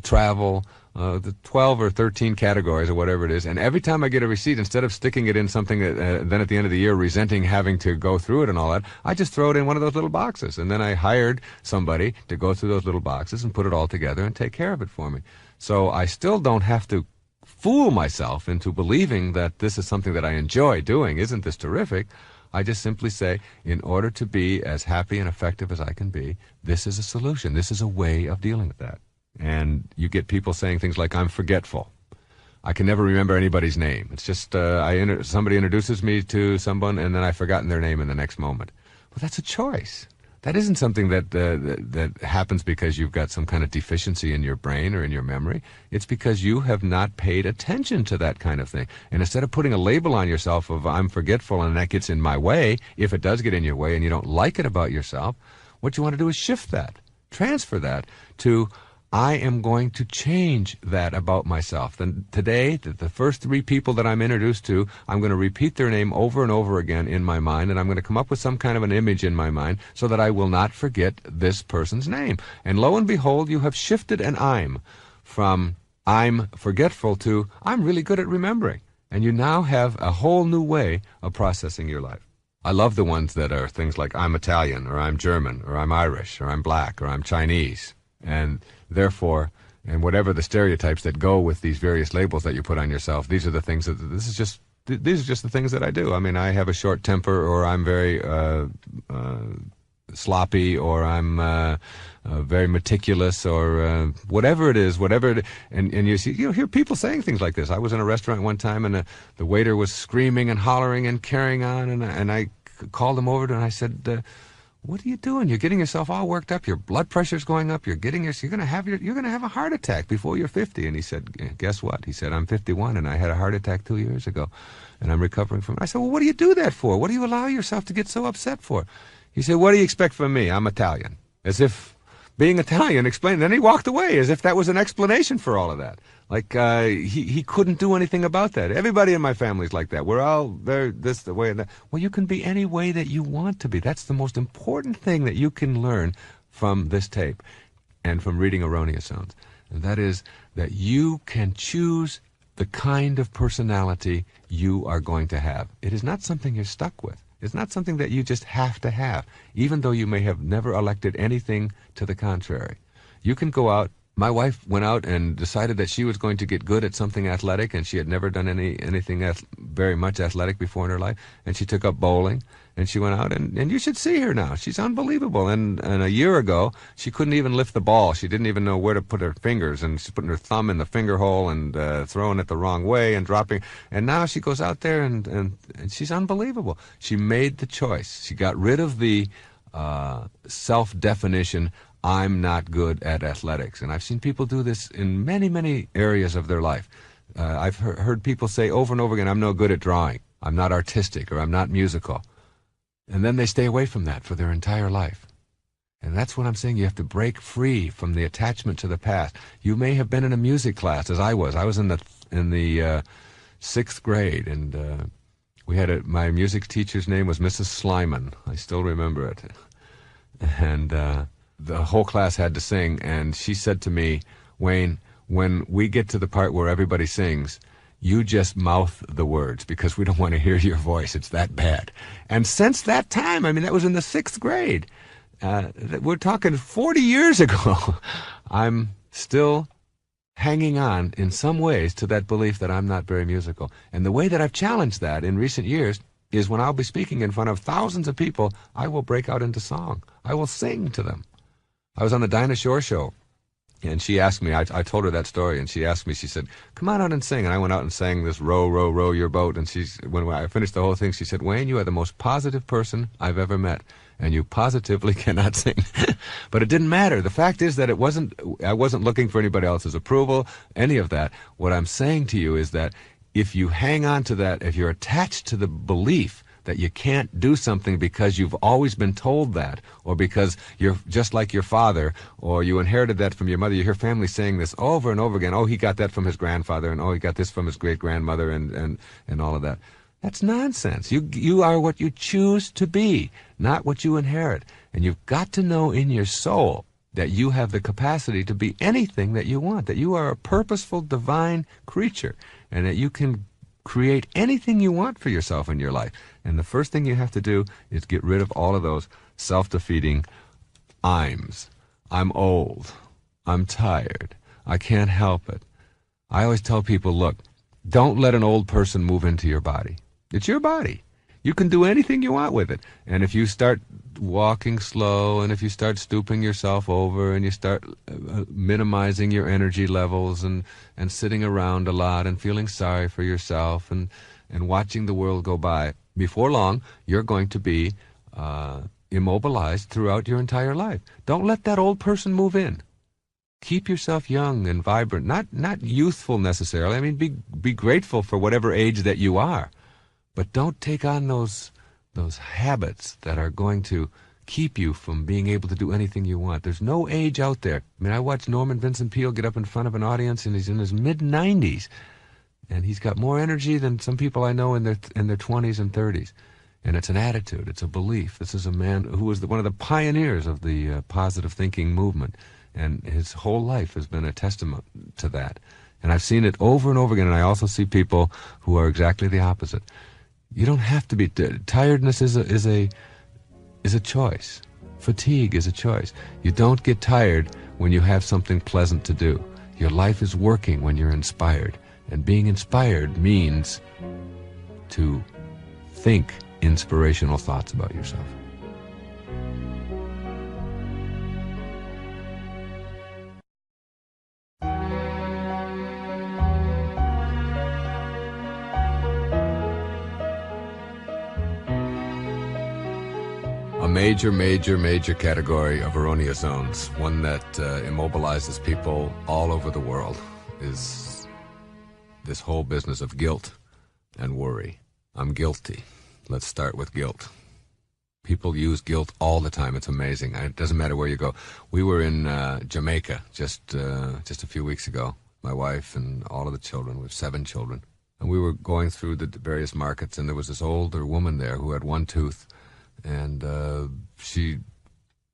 travel, the 12 or 13 categories or whatever it is. And every time I get a receipt, instead of sticking it in something then at the end of the year resenting having to go through it and all that, I just throw it in one of those little boxes. And then I hired somebody to go through those little boxes and put it all together and take care of it for me. So I still don't have to fool myself into believing that this is something that I enjoy doing. Isn't this terrific? I just simply say, in order to be as happy and effective as I can be, this is a solution. This is a way of dealing with that. And you get people saying things like, I'm forgetful. I can never remember anybody's name. It's just somebody introduces me to someone, and then I've forgotten their name in the next moment. Well, that's a choice. That isn't something that happens because you've got some kind of deficiency in your brain or in your memory. It's because you have not paid attention to that kind of thing. And instead of putting a label on yourself of I'm forgetful and that gets in my way, if it does get in your way and you don't like it about yourself, what you want to do is shift that, transfer that to I am going to change that about myself. Then today, the first 3 people that I'm introduced to, I'm going to repeat their name over and over again in my mind, and I'm going to come up with some kind of an image in my mind so that I will not forget this person's name. And lo and behold, you have shifted an I'm from I'm forgetful to I'm really good at remembering. And you now have a whole new way of processing your life. I love the ones that are things like I'm Italian, or I'm German, or I'm Irish, or I'm black, or I'm Chinese. And therefore, and whatever the stereotypes that go with these various labels that you put on yourself, these are the things that, these are just the things that I do. I mean, I have a short temper, or I'm very sloppy, or I'm very meticulous, or whatever it is, and you hear people saying things like this. I was in a restaurant one time, and the waiter was screaming and hollering and carrying on, and I called him over and I said, what are you doing? You're getting yourself all worked up. Your blood pressure's going up. You're going to have a heart attack before you're 50. And he said, guess what? He said, I'm 51 and I had a heart attack 2 years ago and I'm recovering from it. I said, well, what do you do that for? What do you allow yourself to get so upset for? He said, what do you expect from me? I'm Italian. As if being Italian explained. Then he walked away as if that was an explanation for all of that. Like he couldn't do anything about that. Everybody in my family's like that. We're all this the way and that. Well, you can be any way that you want to be. That's the most important thing that you can learn from this tape and from reading Erroneous Zones. And that is that you can choose the kind of personality you are going to have. It is not something you're stuck with. It's not something that you just have to have, even though you may have never elected anything to the contrary. You can go out. My wife went out and decided that she was going to get good at something athletic, and she had never done anything very much athletic before in her life, and she took up bowling, and she went out, and you should see her now. She's unbelievable. And a year ago, she couldn't even lift the ball. She didn't even know where to put her fingers, and she's putting her thumb in the finger hole and throwing it the wrong way and dropping. And now she goes out there, and she's unbelievable. She made the choice. She got rid of the self-definition, I'm not good at athletics. And I've seen people do this in many, many areas of their life. I've heard people say over and over again, I'm no good at drawing, I'm not artistic, or I'm not musical. And then they stay away from that for their entire life. And that's what I'm saying. You have to break free from the attachment to the past. You may have been in a music class, as I was. I was in the 6th grade, and we had my music teacher's name was Mrs. Slyman. I still remember it. And the whole class had to sing, and she said to me, Wayne, when we get to the part where everybody sings, you just mouth the words, because we don't want to hear your voice. It's that bad. And since that time, I mean, that was in the 6th grade. We're talking 40 years ago. I'm still hanging on in some ways to that belief that I'm not very musical. And the way that I've challenged that in recent years is when I'll be speaking in front of thousands of people, I will break out into song. I will sing to them. I was on the Dinah Shore show, and she asked me, I told her that story, and she asked me, she said, come on out and sing. And I went out and sang this Row, Row, Row Your Boat. And when I finished the whole thing, she said, Wayne, you are the most positive person I've ever met, and you positively cannot sing. But it didn't matter. The fact is that I wasn't looking for anybody else's approval, any of that. What I'm saying to you is that if you hang on to that, if you're attached to the belief that you can't do something because you've always been told that, or because you're just like your father, or you inherited that from your mother. You hear families saying this over and over again. Oh, he got that from his grandfather, and oh, he got this from his great-grandmother, and all of that. That's nonsense. You are what you choose to be, not what you inherit. And you've got to know in your soul that you have the capacity to be anything that you want, that you are a purposeful, divine creature, and that you can create anything you want for yourself in your life. And the first thing you have to do is get rid of all of those self-defeating I'ms. I'm old. I'm tired. I can't help it. I always tell people, look, don't let an old person move into your body. It's your body. You can do anything you want with it. And if you start walking slow, and if you start stooping yourself over, and you start minimizing your energy levels, and sitting around a lot and feeling sorry for yourself, and watching the world go by, before long, you're going to be immobilized throughout your entire life. Don't let that old person move in. Keep yourself young and vibrant, not youthful necessarily. I mean, be grateful for whatever age that you are. But don't take on those habits that are going to keep you from being able to do anything you want. There's no age out there. I mean, I watched Norman Vincent Peale get up in front of an audience, and he's in his mid-90s, and he's got more energy than some people I know in their 20s and 30s. And it's an attitude. It's a belief. This is a man who was one of the pioneers of the positive thinking movement, and his whole life has been a testament to that. And I've seen it over and over again, and I also see people who are exactly the opposite. You don't have to be. Tiredness is a choice. Fatigue is a choice. You don't get tired when you have something pleasant to do. Your life is working when you're inspired. And being inspired means to think inspirational thoughts about yourself. A major category of erroneous zones, one that immobilizes people all over the world, is this whole business of guilt and worry. I'm guilty. Let's start with guilt. People use guilt all the time. It's amazing. It doesn't matter where you go. We were in Jamaica just a few weeks ago, my wife and all of the children. We have 7 children. And we were going through the various markets, and there was this older woman there who had one tooth, and she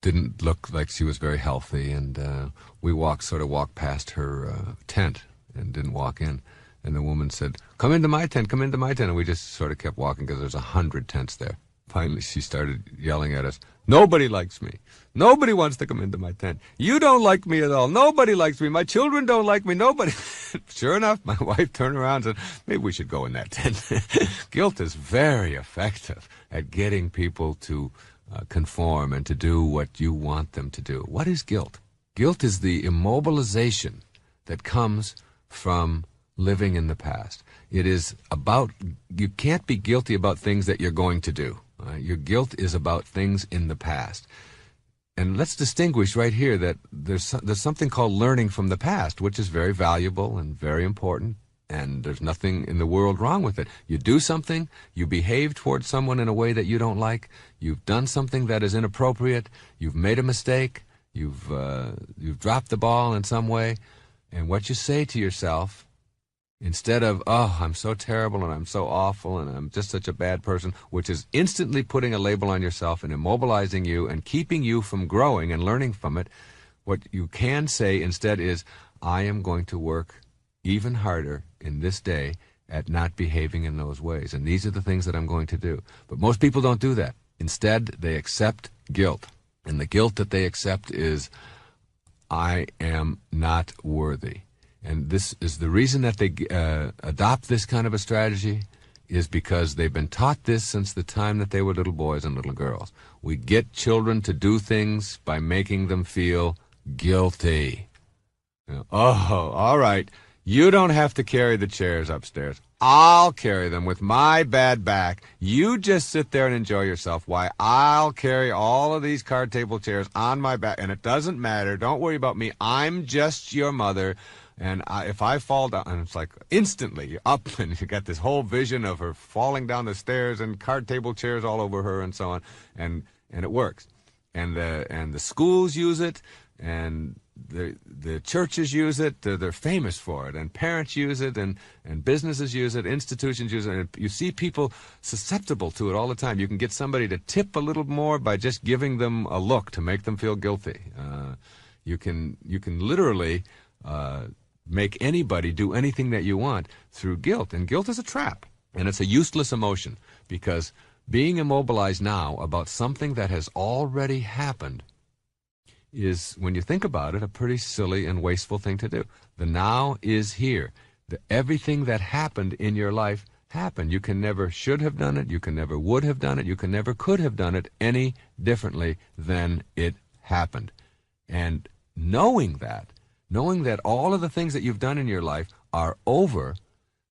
didn't look like she was very healthy, and we sort of walked past her tent and didn't walk in. And the woman said, come into my tent, come into my tent. And we just sort of kept walking because there's 100 tents there. Finally, she started yelling at us, nobody likes me. Nobody wants to come into my tent. You don't like me at all. Nobody likes me. My children don't like me. Nobody. Sure enough, my wife turned around and said, maybe we should go in that tent. Guilt is very effective at getting people to conform and to do what you want them to do. What is guilt? Guilt is the immobilization that comes from living in the past. It is about, you can't be guilty about things that you're going to do. Your guilt is about things in the past. And let's distinguish right here that there's something called learning from the past, which is very valuable and very important, and there's nothing in the world wrong with it. You do something, you behave towards someone in a way that you don't like, you've done something that is inappropriate, you've made a mistake, you've dropped the ball in some way, and what you say to yourself, instead of, oh, I'm so terrible and I'm so awful and I'm just such a bad person, which is instantly putting a label on yourself and immobilizing you and keeping you from growing and learning from it, what you can say instead is, I am going to work even harder in this day at not behaving in those ways. And these are the things that I'm going to do. But most people don't do that. Instead, they accept guilt. And the guilt that they accept is, I am not worthy. And this is the reason that they adopt this kind of a strategy, is because they've been taught this since the time that they were little boys and little girls. We get children to do things by making them feel guilty. Oh, all right. You don't have to carry the chairs upstairs. I'll carry them with my bad back. You just sit there and enjoy yourself. Why, I'll carry all of these card table chairs on my back, and it doesn't matter. Don't worry about me. I'm just your mother. And if I fall down, and it's like instantly you're up, and you got this whole vision of her falling down the stairs and card table chairs all over her and so on, and it works. And the schools use it, and the churches use it. They're famous for it, and parents use it, and businesses use it, institutions use it. And you see people susceptible to it all the time. You can get somebody to tip a little more by just giving them a look to make them feel guilty. You can literally make anybody do anything that you want through guilt. And guilt is a trap, and it's a useless emotion, because being immobilized now about something that has already happened is, when you think about it, a pretty silly and wasteful thing to do. The now is here. Everything that happened in your life happened. You can never should have done it. You can never would have done it. You can never could have done it any differently than it happened. And knowing that all of the things that you've done in your life are over,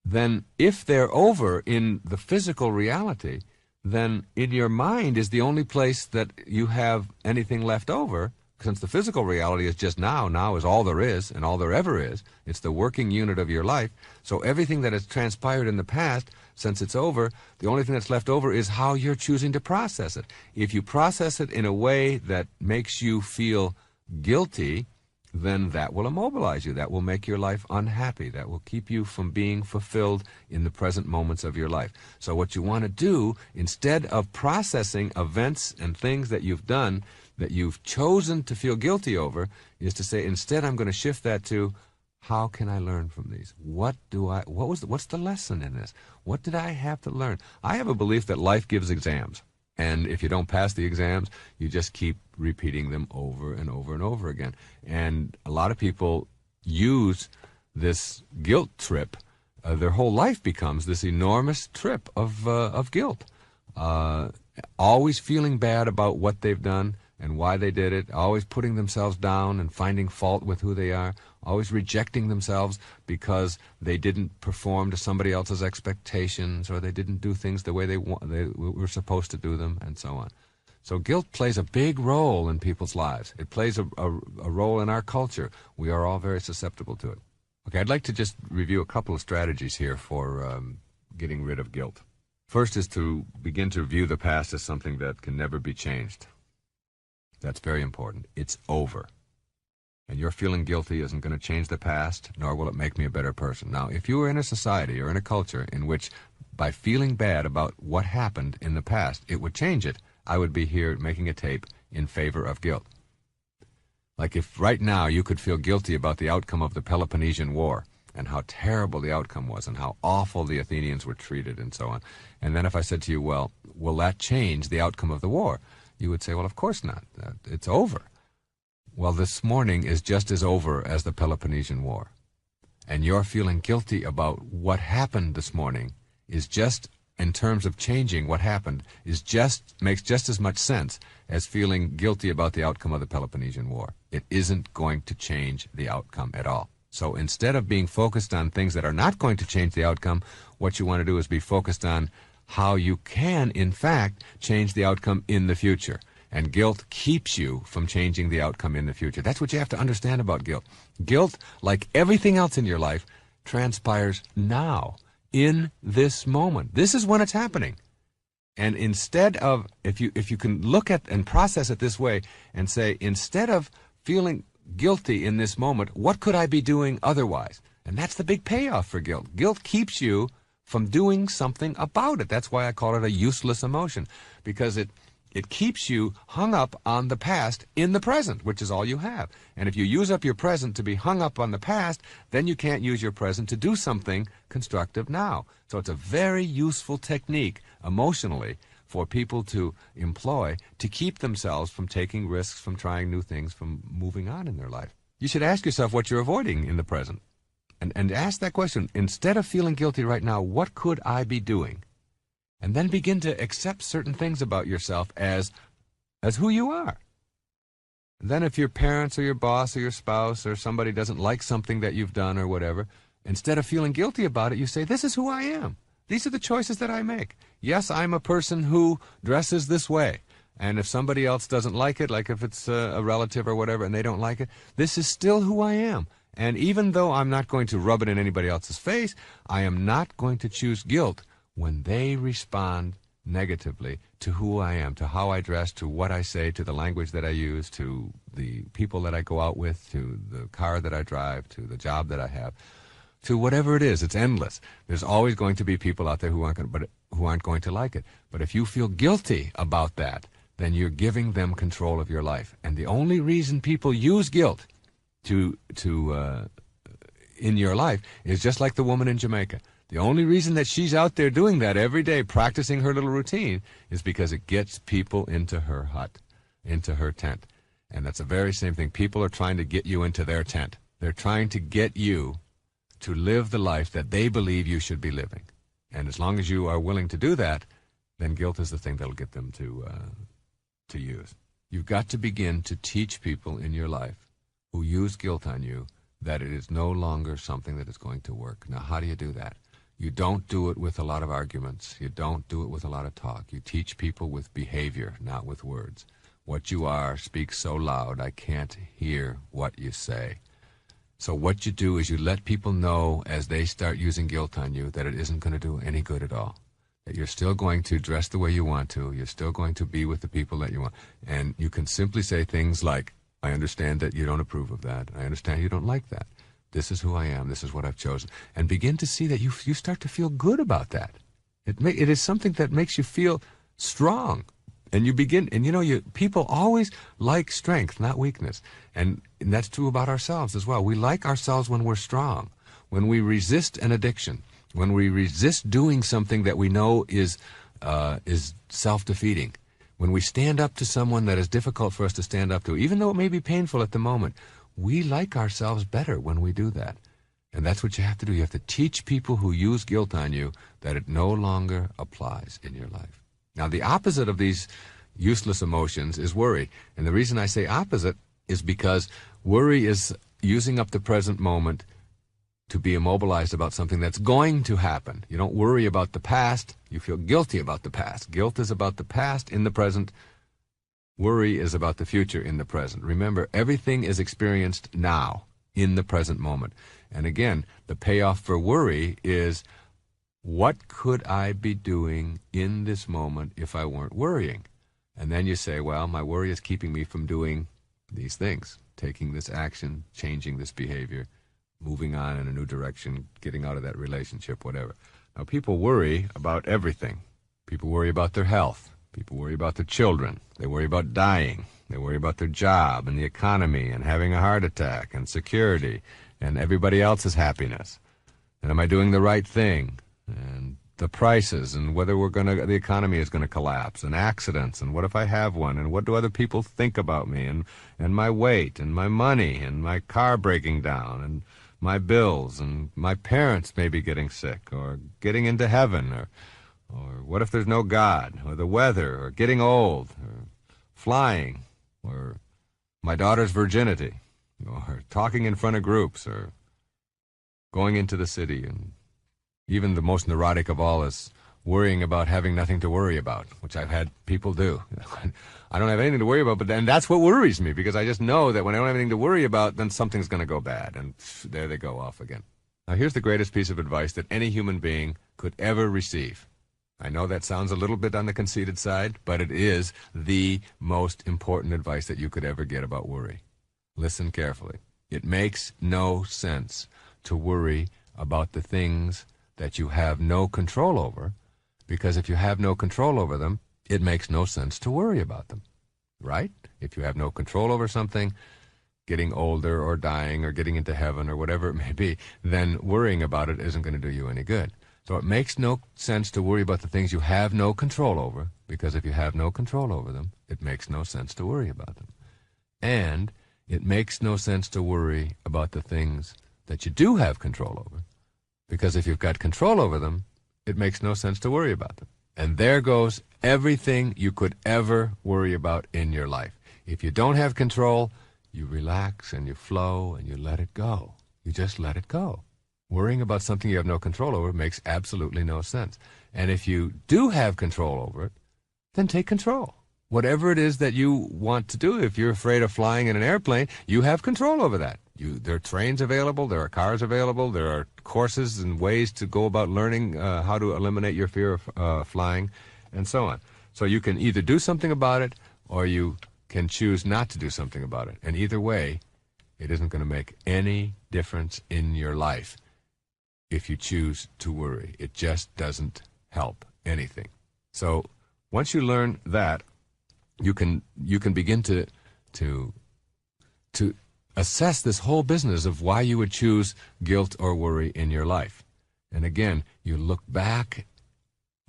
then if they're over in the physical reality, then in your mind is the only place that you have anything left over, since the physical reality is just now. Now is all there is and all there ever is. It's the working unit of your life. So everything that has transpired in the past, since it's over, the only thing that's left over is how you're choosing to process it. If you process it in a way that makes you feel guilty, then that will immobilize you. That will make your life unhappy. That will keep you from being fulfilled in the present moments of your life. So what you want to do, instead of processing events and things that you've done that you've chosen to feel guilty over, is to say, instead I'm going to shift that to, how can I learn from these? What's the lesson in this? What did I have to learn? I have a belief that life gives exams. And if you don't pass the exams, you just keep repeating them over and over and over again. And a lot of people use this guilt trip. Their whole life becomes this enormous trip of guilt. Always feeling bad about what they've done and why they did it, always putting themselves down and finding fault with who they are, always rejecting themselves because they didn't perform to somebody else's expectations, or they didn't do things the way they were supposed to do them, and so on. So guilt plays a big role in people's lives. It plays a role in our culture. We are all very susceptible to it. Okay, I'd like to just review a couple of strategies here for getting rid of guilt. First is to begin to view the past as something that can never be changed. That's very important. It's over. And your feeling guilty isn't going to change the past, nor will it make me a better person. Now, if you were in a society or in a culture in which, by feeling bad about what happened in the past, it would change it, I would be here making a tape in favor of guilt. Like if right now you could feel guilty about the outcome of the Peloponnesian War, and how terrible the outcome was, and how awful the Athenians were treated, and so on. And then if I said to you, well, will that change the outcome of the war? You would say, well, of course not. It's over. Well, this morning is just as over as the Peloponnesian War. And your feeling guilty about what happened this morning is just, in terms of changing what happened, makes just as much sense as feeling guilty about the outcome of the Peloponnesian War. It isn't going to change the outcome at all. So instead of being focused on things that are not going to change the outcome, what you want to do is be focused on how you can, in fact, change the outcome in the future. And guilt keeps you from changing the outcome in the future. That's what you have to understand about guilt. Guilt, like everything else in your life, transpires now, in this moment. This is when it's happening. And instead of, if you can look at and process it this way and say, instead of feeling guilty in this moment, what could I be doing otherwise? And that's the big payoff for guilt. Guilt keeps you from doing something about it. That's why I call it a useless emotion, because it keeps you hung up on the past in the present, which is all you have. And if you use up your present to be hung up on the past, then you can't use your present to do something constructive now. So it's a very useful technique emotionally for people to employ to keep themselves from taking risks, from trying new things, from moving on in their life. You should ask yourself what you're avoiding in the present. And ask that question, instead of feeling guilty right now, what could I be doing? And then begin to accept certain things about yourself as who you are. And then if your parents or your boss or your spouse or somebody doesn't like something that you've done or whatever, instead of feeling guilty about it, you say, this is who I am. These are the choices that I make. Yes, I'm a person who dresses this way. And if somebody else doesn't like it, like if it's a relative or whatever, and they don't like it, this is still who I am. And even though I'm not going to rub it in anybody else's face, I am not going to choose guilt when they respond negatively to who I am, to how I dress, to what I say, to the language that I use, to the people that I go out with, to the car that I drive, to the job that I have, to whatever it is. It's endless. There's always going to be people out there who aren't going to like it. But if you feel guilty about that, then you're giving them control of your life. And the only reason people use guilt in your life is just like the woman in Jamaica. The only reason that she's out there doing that every day, practicing her little routine, is because it gets people into her hut, into her tent. And that's the very same thing. People are trying to get you into their tent. They're trying to get you to live the life that they believe you should be living. And as long as you are willing to do that, then guilt is the thing that'll get them to use. You've got to begin to teach people in your life who use guilt on you that it is no longer something that is going to work. Now, how do you do that? You don't do it with a lot of arguments. You don't do it with a lot of talk. You teach people with behavior, not with words. What you are speaks so loud, I can't hear what you say. So what you do is you let people know as they start using guilt on you that it isn't going to do any good at all. That you're still going to dress the way you want to. You're still going to be with the people that you want. And you can simply say things like, I understand that you don't approve of that. I understand you don't like that. This is who I am. This is what I've chosen. And begin to see that you start to feel good about that. It is something that makes you feel strong. And you begin, and people always like strength, not weakness. And that's true about ourselves as well. We like ourselves when we're strong, when we resist an addiction, when we resist doing something that we know is self-defeating. When we stand up to someone that is difficult for us to stand up to, even though it may be painful at the moment, we like ourselves better when we do that. And that's what you have to do. You have to teach people who use guilt on you that it no longer applies in your life. Now, the opposite of these useless emotions is worry. And the reason I say opposite is because worry is using up the present moment to be immobilized about something that's going to happen. You don't worry about the past. You feel guilty about the past. Guilt is about the past in the present. Worry is about the future in the present. Remember, everything is experienced now, in the present moment. And again, the payoff for worry is, what could I be doing in this moment if I weren't worrying? And then you say, well, my worry is keeping me from doing these things, taking this action, changing this behavior, moving on in a new direction, getting out of that relationship, whatever. Now, people worry about everything. People worry about their health. People worry about their children. They worry about dying. They worry about their job and the economy and having a heart attack and security and everybody else's happiness. And am I doing the right thing? And the prices and whether the economy is going to collapse, and accidents, and what if I have one, and what do other people think about me, and my weight, and my money, and my car breaking down, and my bills, and my parents maybe getting sick, or getting into heaven, or what if there's no God, or the weather, or getting old, or flying, or my daughter's virginity, or talking in front of groups, or going into the city. And even the most neurotic of all is, worrying about having nothing to worry about, which I've had people do. I don't have anything to worry about, but then that's what worries me, because I just know that when I don't have anything to worry about, then something's going to go bad, and there they go off again. Now, here's the greatest piece of advice that any human being could ever receive. I know that sounds a little bit on the conceited side, but it is the most important advice that you could ever get about worry. Listen carefully. It makes no sense to worry about the things that you have no control over, because if you have no control over them, it makes no sense to worry about them, right? If you have no control over something, getting older or dying or getting into heaven or whatever it may be, then worrying about it isn't going to do you any good. So it makes no sense to worry about the things you have no control over, because if you have no control over them, it makes no sense to worry about them. And it makes no sense to worry about the things that you do have control over, because if you've got control over them, it makes no sense to worry about them. And there goes everything you could ever worry about in your life. If you don't have control, you relax and you flow and you let it go. You just let it go. Worrying about something you have no control over makes absolutely no sense. And if you do have control over it, then take control. Whatever it is that you want to do, if you're afraid of flying in an airplane, you have control over that. There are trains available, there are cars available, there are courses and ways to go about learning how to eliminate your fear of flying, and so on. So you can either do something about it, or you can choose not to do something about it. And either way, it isn't going to make any difference in your life if you choose to worry. It just doesn't help anything. So once you learn that, you can begin to assess this whole business of why you would choose guilt or worry in your life. And again, you look back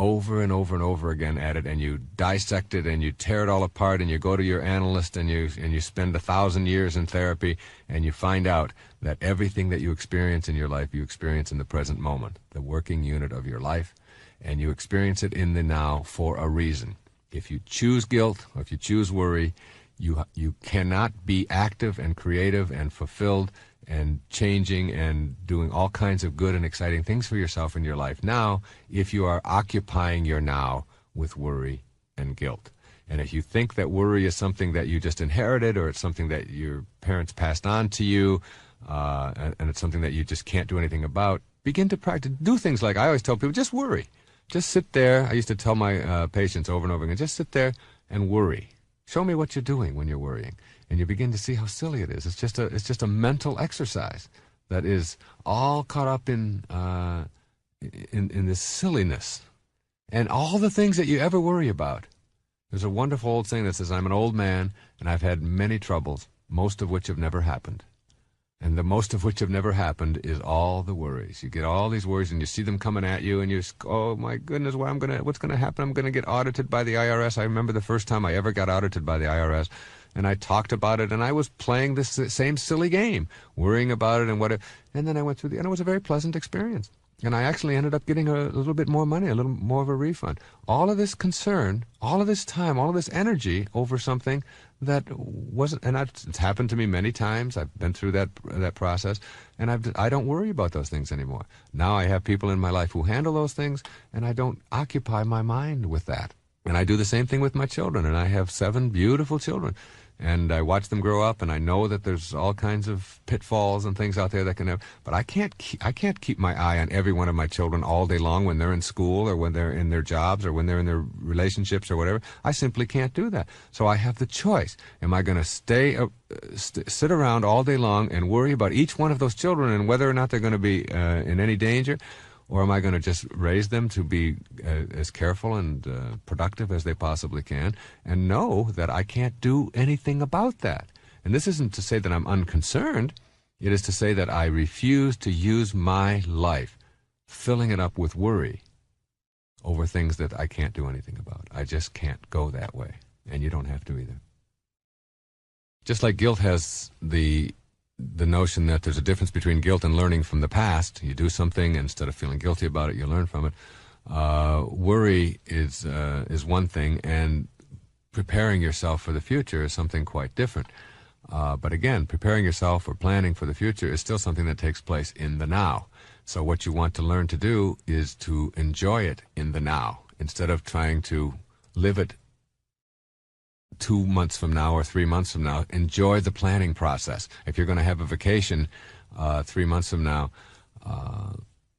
over and over and over again at it, and you dissect it, and you tear it all apart, and you go to your analyst, and you spend 1,000 years in therapy, and you find out that everything that you experience in your life, you experience in the present moment, the working unit of your life, and you experience it in the now for a reason. If you choose guilt, or if you choose worry, you cannot be active and creative and fulfilled and changing and doing all kinds of good and exciting things for yourself in your life now if you are occupying your now with worry and guilt. And if you think that worry is something that you just inherited, or it's something that your parents passed on to you, and it's something that you just can't do anything about, begin to practice. Do things like I always tell people, just worry. Just sit there. I used to tell my patients over and over again, just sit there and worry. Show me what you're doing when you're worrying. And you begin to see how silly it is. It's just a mental exercise that is all caught up in this silliness. And all the things that you ever worry about. There's a wonderful old saying that says, I'm an old man and I've had many troubles, most of which have never happened. And the most of which have never happened is all the worries. You get all these worries and you see them coming at you, and you just, oh my goodness, what's going to happen? I'm going to get audited by the IRS. I remember the first time I ever got audited by the IRS, and I talked about it, and I was playing this same silly game, worrying about it and then I went through and it was a very pleasant experience. And I actually ended up getting a little bit more money, a little more of a refund. All of this concern, all of this time, all of this energy over something that wasn't, and it's happened to me many times. I've been through that process, and I don't worry about those things anymore. Now I have people in my life who handle those things, and I don't occupy my mind with that. And I do the same thing with my children, and I have 7 beautiful children. And I watch them grow up, and I know that there's all kinds of pitfalls and things out there that can have. But I can't keep my eye on every one of my children all day long when they're in school or when they're in their jobs or when they're in their relationships or whatever. I simply can't do that. So I have the choice. Am I going to sit around all day long and worry about each one of those children and whether or not they're going to be in any danger? Or am I going to just raise them to be as careful and productive as they possibly can and know that I can't do anything about that? And this isn't to say that I'm unconcerned. It is to say that I refuse to use my life filling it up with worry over things that I can't do anything about. I just can't go that way. And you don't have to either. Just like guilt has the notion that there's a difference between guilt and learning from the past. You do something, and instead of feeling guilty about it, you learn from it. Worry is one thing, and preparing yourself for the future is something quite different. But again, preparing yourself or planning for the future is still something that takes place in the now. So what you want to learn to do is to enjoy it in the now, instead of trying to live it 2 months from now or 3 months from now. Enjoy the planning process. If you're going to have a vacation 3 months from now,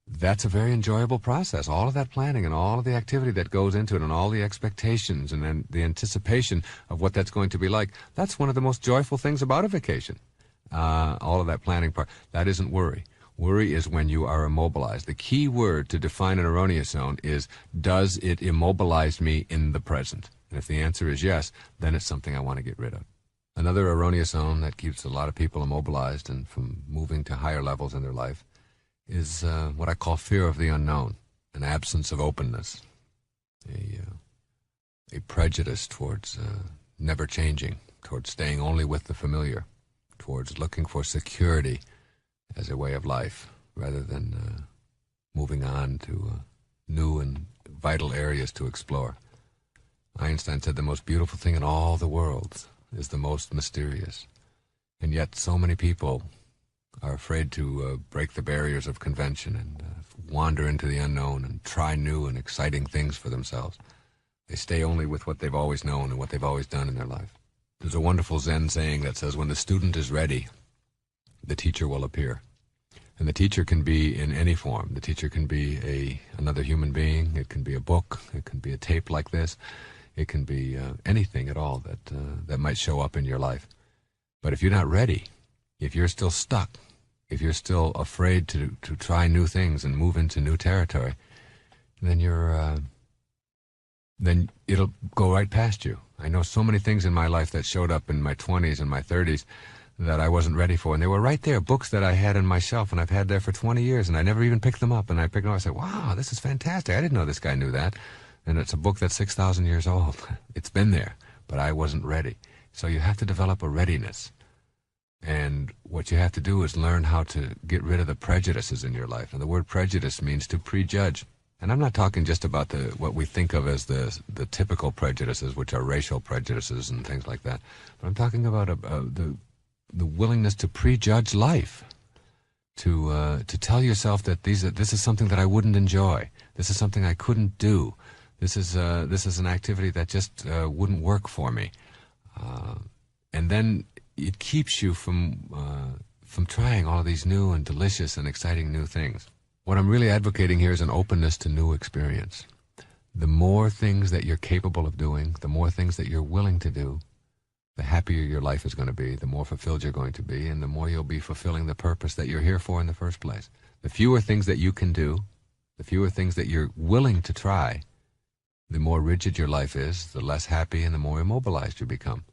that's a very enjoyable process. All of that planning and all of the activity that goes into it and all the expectations and then the anticipation of what that's going to be like, that's one of the most joyful things about a vacation. All of that planning part. That isn't worry. Worry is when you are immobilized. The key word to define an erroneous zone is, does it immobilize me in the present? And if the answer is yes, then it's something I want to get rid of. Another erroneous zone that keeps a lot of people immobilized and from moving to higher levels in their life is what I call fear of the unknown, an absence of openness, a prejudice towards never changing, towards staying only with the familiar, towards looking for security as a way of life rather than moving on to new and vital areas to explore. Einstein said the most beautiful thing in all the worlds is the most mysterious. And yet so many people are afraid to break the barriers of convention and wander into the unknown and try new and exciting things for themselves. They stay only with what they've always known and what they've always done in their life. There's a wonderful Zen saying that says, when the student is ready, the teacher will appear. And the teacher can be in any form. The teacher can be another human being. It can be a book. It can be a tape like this. It can be anything at all that might show up in your life. But if you're not ready, if you're still stuck, if you're still afraid to try new things and move into new territory, then then it'll go right past you. I know so many things in my life that showed up in my 20s and my 30s that I wasn't ready for. And they were right there, books that I had on my shelf and I've had there for 20 years, and I never even picked them up. And I picked them up, I said, wow, this is fantastic. I didn't know this guy knew that. And it's a book that's 6,000 years old. It's been there, but I wasn't ready. So you have to develop a readiness. And what you have to do is learn how to get rid of the prejudices in your life. And the word prejudice means to prejudge. And I'm not talking just about what we think of as the typical prejudices, which are racial prejudices and things like that. But I'm talking about the willingness to prejudge life, to tell yourself that this is something that I wouldn't enjoy. This is something I couldn't do. This is an activity that just wouldn't work for me. And then it keeps you from trying all of these new and delicious and exciting new things. What I'm really advocating here is an openness to new experience. The more things that you're capable of doing, the more things that you're willing to do, the happier your life is going to be, the more fulfilled you're going to be, and the more you'll be fulfilling the purpose that you're here for in the first place. The fewer things that you can do, the fewer things that you're willing to try, the more rigid your life is, the less happy and the more immobilized you become.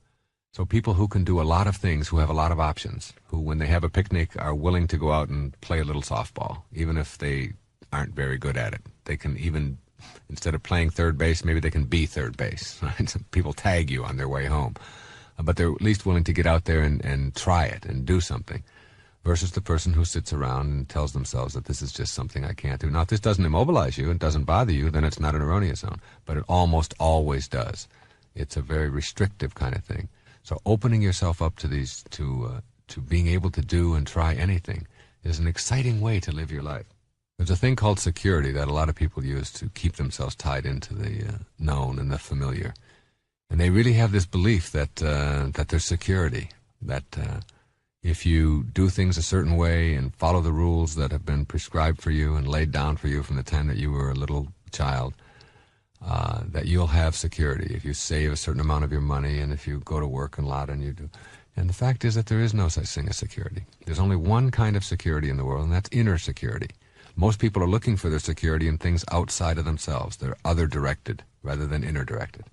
So people who can do a lot of things, who have a lot of options, who when they have a picnic are willing to go out and play a little softball, even if they aren't very good at it. They can even, instead of playing third base, maybe they can be third base. Right? So people tag you on their way home. But they're at least willing to get out there and try it and do something, versus the person who sits around and tells themselves that this is just something I can't do. Now, if this doesn't immobilize you and doesn't bother you, then it's not an erroneous zone, but it almost always does. It's a very restrictive kind of thing. So opening yourself up to these, to being able to do and try anything is an exciting way to live your life. There's a thing called security that a lot of people use to keep themselves tied into the known and the familiar. And they really have this belief that there's security, that if you do things a certain way and follow the rules that have been prescribed for you and laid down for you from the time that you were a little child, that you'll have security if you save a certain amount of your money and if you go to work a lot and you do. And the fact is that there is no such thing as security. There's only one kind of security in the world, and that's inner security. Most people are looking for their security in things outside of themselves. They're other-directed rather than inner-directed.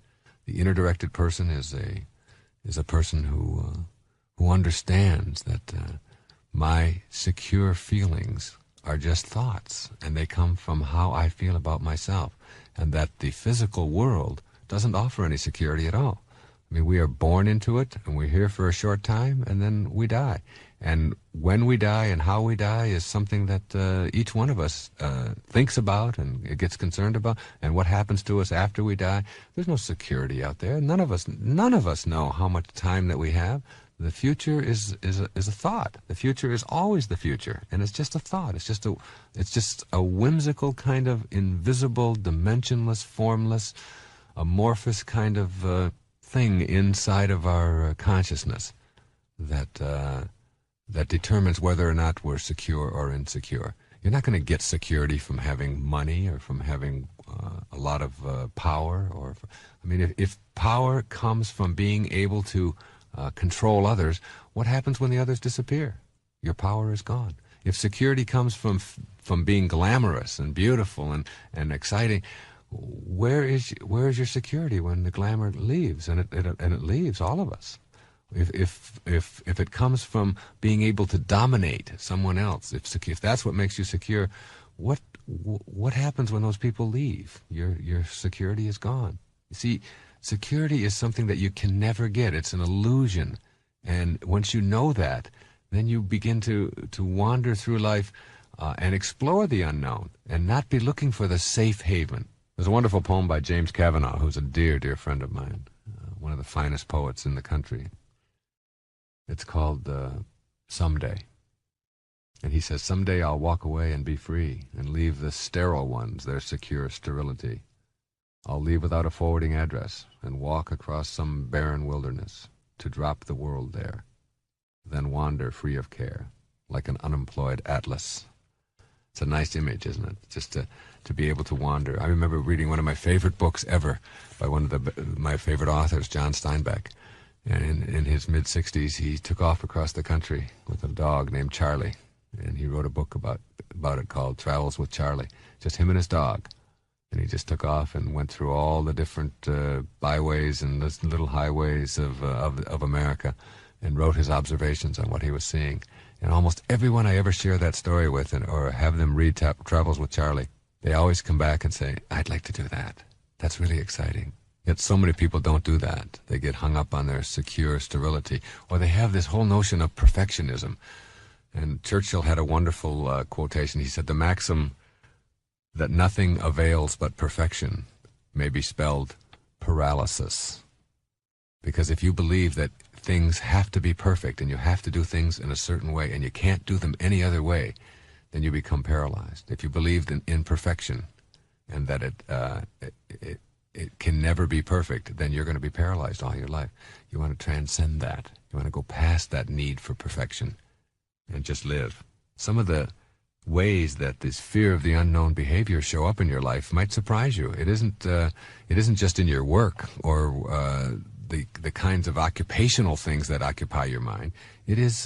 The inner-directed person is a person who understands that my secure feelings are just thoughts, and they come from how I feel about myself, and that the physical world doesn't offer any security at all. I mean, we are born into it, and we're here for a short time, and then we die. And when we die and how we die is something that each one of us thinks about and gets concerned about. And what happens to us after we die, there's no security out there. None of us know how much time that we have. The future is a thought. The future is always the future, and it's just a thought. It's just a whimsical kind of invisible, dimensionless, formless, amorphous kind of thing inside of our consciousness that determines whether or not we're secure or insecure. You're not going to get security from having money or from having a lot of power. If power comes from being able to control others, what happens when the others disappear? Your power is gone. If security comes from being glamorous and beautiful and exciting, where is your security when the glamour leaves? And it leaves all of us. If it comes from being able to dominate someone else, if that's what makes you secure, what happens when those people leave? Your security is gone. You see, security is something that you can never get. It's an illusion. And once you know that, then you begin to wander through life and explore the unknown and not be looking for the safe haven. There's a wonderful poem by James Cavanaugh, who's a dear, dear friend of mine, one of the finest poets in the country. It's called Someday. And he says, "Someday I'll walk away and be free and leave the sterile ones their secure sterility. I'll leave without a forwarding address and walk across some barren wilderness to drop the world there, then wander free of care, like an unemployed atlas." It's a nice image, isn't it? Just to be able to wander. I remember reading one of my favorite books ever by one of my favorite authors, John Steinbeck. And in his mid-60s, he took off across the country with a dog named Charlie. And he wrote a book about it called Travels with Charlie. Just him and his dog. And he just took off and went through all the different byways and little highways of America and wrote his observations on what he was seeing. And almost everyone I ever share that story with or have them read Travels with Charlie, they always come back and say, "I'd like to do that. That's really exciting." Yet so many people don't do that. They get hung up on their secure sterility, or they have this whole notion of perfectionism. And Churchill had a wonderful quotation. He said, "The maxim that nothing avails but perfection may be spelled paralysis." Because if you believe that things have to be perfect and you have to do things in a certain way and you can't do them any other way, then you become paralyzed. If you believed in imperfection and that it can never be perfect, then you're going to be paralyzed all your life. You want to transcend that. You want to go past that need for perfection and just live. Some of the ways that this fear of the unknown behavior show up in your life might surprise you. It isn't just in your work or the kinds of occupational things that occupy your mind. It's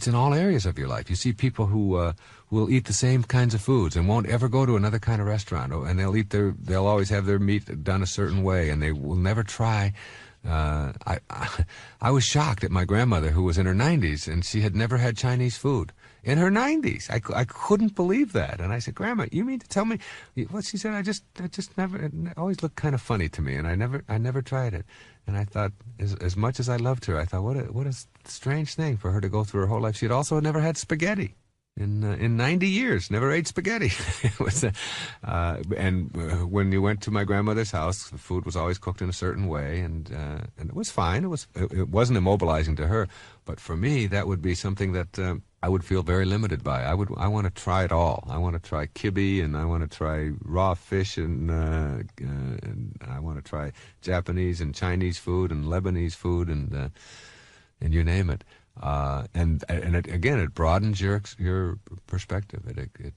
in all areas of your life. You see people who will eat the same kinds of foods and won't ever go to another kind of restaurant, and they'll always have their meat done a certain way, and they will never try. I was shocked at my grandmother, who was in her 90s, and she had never had Chinese food. In her 90s, I couldn't believe that, and I said, "Grandma, you mean to tell me?" What she said, I just never. It always looked kind of funny to me, and I never tried it. And I thought, as much as I loved her, I thought, what a strange thing for her to go through her whole life. She had also never had spaghetti. In 90 years, never ate spaghetti. It was, and when you went to my grandmother's house, the food was always cooked in a certain way, and it was fine. It wasn't immobilizing to her, but for me, that would be something that I would feel very limited by. I want to try it all. I want to try kibbeh, and I want to try raw fish, and I want to try Japanese and Chinese food and Lebanese food, and you name it. And it broadens your perspective. It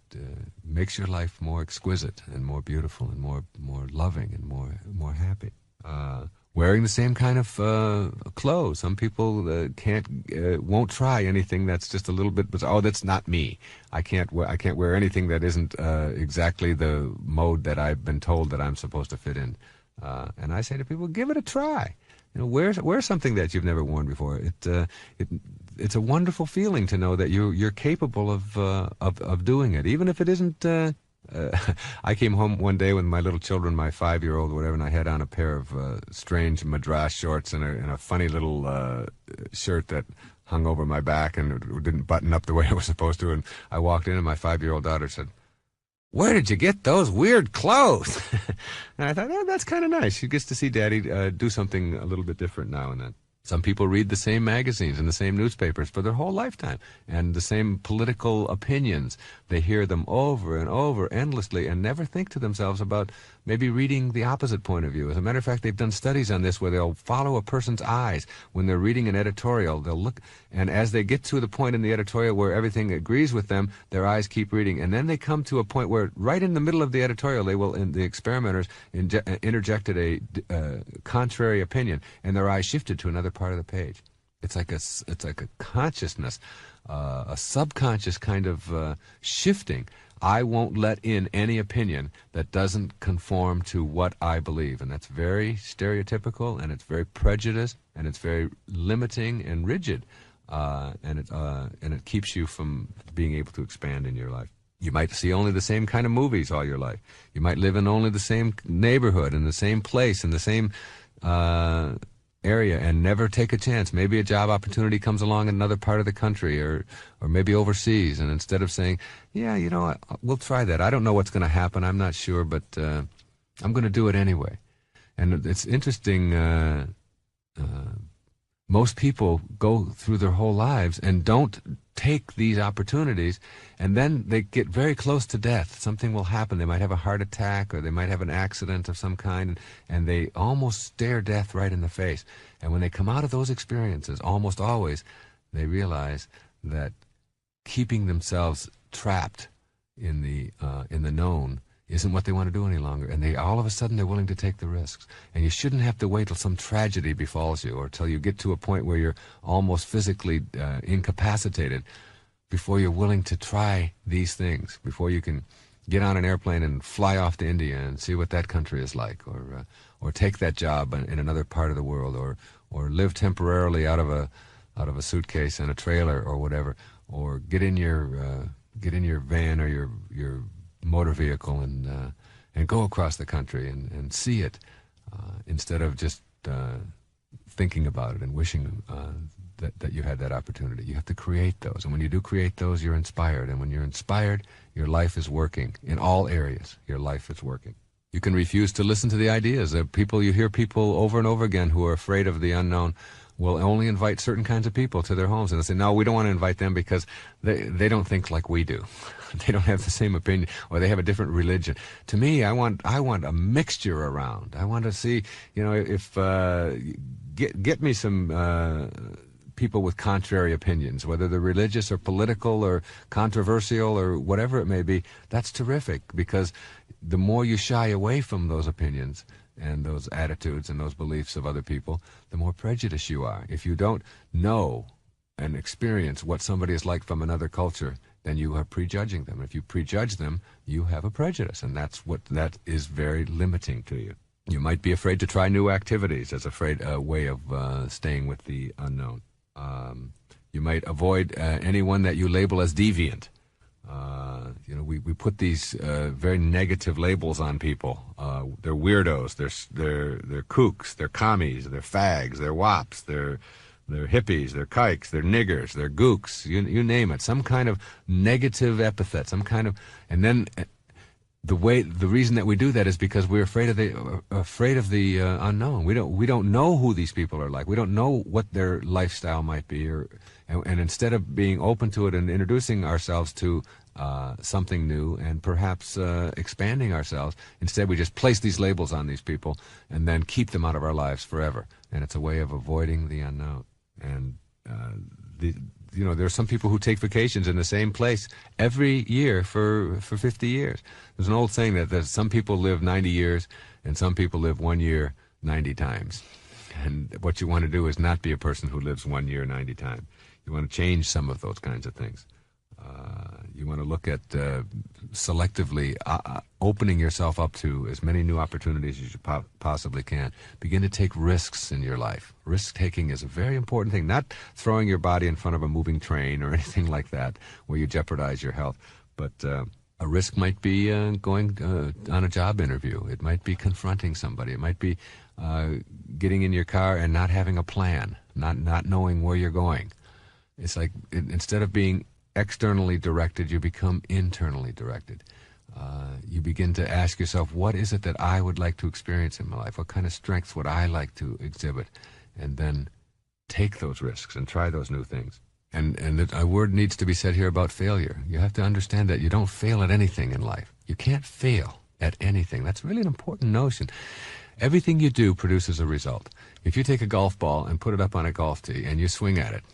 makes your life more exquisite and more beautiful and more loving and more happy. Wearing the same kind of clothes. Some people won't try anything that's just a little bit. Oh, that's not me. I can't wear anything that isn't exactly the mode that I've been told that I'm supposed to fit in. And I say to people, give it a try. Wear something that you've never worn before. It's a wonderful feeling to know that you're capable of doing it, even if it isn't. I came home one day with my little children, my 5-year-old, whatever, and I had on a pair of strange madras shorts and a funny little shirt that hung over my back and it didn't button up the way it was supposed to. And I walked in, and my 5-year-old daughter said, "Where did you get those weird clothes?" And I thought, that's kind of nice. She gets to see Daddy do something a little bit different now and then. Some people read the same magazines and the same newspapers for their whole lifetime, and the same political opinions. They hear them over and over endlessly and never think to themselves about maybe reading the opposite point of view. As a matter of fact, they've done studies on this where they'll follow a person's eyes when they're reading an editorial. They'll look, and as they get to the point in the editorial where everything agrees with them, their eyes keep reading. And then they come to a point where right in the middle of the editorial, the experimenters interjected a contrary opinion, and their eyes shifted to another part of the page. It's like a consciousness, a subconscious kind of shifting. I won't let in any opinion that doesn't conform to what I believe, and that's very stereotypical, and it's very prejudiced, and it's very limiting and rigid, and it keeps you from being able to expand in your life. You might see only the same kind of movies all your life. You might live in only the same neighborhood, in the same place, in the same area, and never take a chance. Maybe a job opportunity comes along in another part of the country, or maybe overseas, and instead of saying, yeah, you know, we'll try that. I don't know what's going to happen. I'm not sure, but I'm going to do it anyway. And it's interesting, most people go through their whole lives and don't take these opportunities, and then they get very close to death. Something will happen. They might have a heart attack, or they might have an accident of some kind, and they almost stare death right in the face. And when they come out of those experiences, almost always, they realize that keeping themselves trapped in the known isn't what they want to do any longer, and they all of a sudden they're willing to take the risks. And you shouldn't have to wait till some tragedy befalls you, or till you get to a point where you're almost physically incapacitated before you're willing to try these things, before you can get on an airplane and fly off to India and see what that country is like, or take that job in another part of the world, or live temporarily out of a suitcase and a trailer or whatever, or get in your van or your motor vehicle and go across the country and see it, instead of just thinking about it and wishing that you had that opportunity. You have to create those, and when you do create those, you're inspired, and when you're inspired, your life is working in all areas. Your life is working. You can refuse to listen to the ideas. You hear people over and over again who are afraid of the unknown will only invite certain kinds of people to their homes, and they say, no, we don't want to invite them because they don't think like we do. They don't have the same opinion, or they have a different religion. To me, I want a mixture around. I want to see, you know, if get me some people with contrary opinions, whether they're religious or political or controversial or whatever it may be. That's terrific, because the more you shy away from those opinions and those attitudes and those beliefs of other people, the more prejudiced you are. If you don't know and experience what somebody is like from another culture, then you are prejudging them. If you prejudge them, you have a prejudice, and that is very limiting to you. You might be afraid to try new activities as a way of staying with the unknown. You might avoid anyone that you label as deviant. We put these very negative labels on people. They're weirdos, they're kooks, they're commies, they're fags, they're wops, they're hippies, they're kikes, they're niggers, they're gooks, you name it. Some kind of negative epithet, and then the reason that we do that is because we're afraid of the unknown. We don't know who these people are like. We don't know what their lifestyle might be, and instead of being open to it and introducing ourselves to something new and perhaps expanding ourselves, instead we just place these labels on these people and then keep them out of our lives forever. And it's a way of avoiding the unknown. And there are some people who take vacations in the same place every year for 50 years. There's an old saying that some people live 90 years and some people live 1 year 90 times. And what you want to do is not be a person who lives 1 year 90 times. You want to change some of those kinds of things. You want to look at selectively opening yourself up to as many new opportunities as you possibly can. Begin to take risks in your life. Risk-taking is a very important thing, not throwing your body in front of a moving train or anything like that where you jeopardize your health. But a risk might be going on a job interview. It might be confronting somebody. It might be getting in your car and not having a plan, not knowing where you're going. It's like instead of being externally directed, you become internally directed. You begin to ask yourself, what is it that I would like to experience in my life? What kind of strengths would I like to exhibit? And then take those risks and try those new things. And a word needs to be said here about failure. You have to understand that you don't fail at anything in life. You can't fail at anything. That's really an important notion. Everything you do produces a result. If you take a golf ball and put it up on a golf tee and you swing at it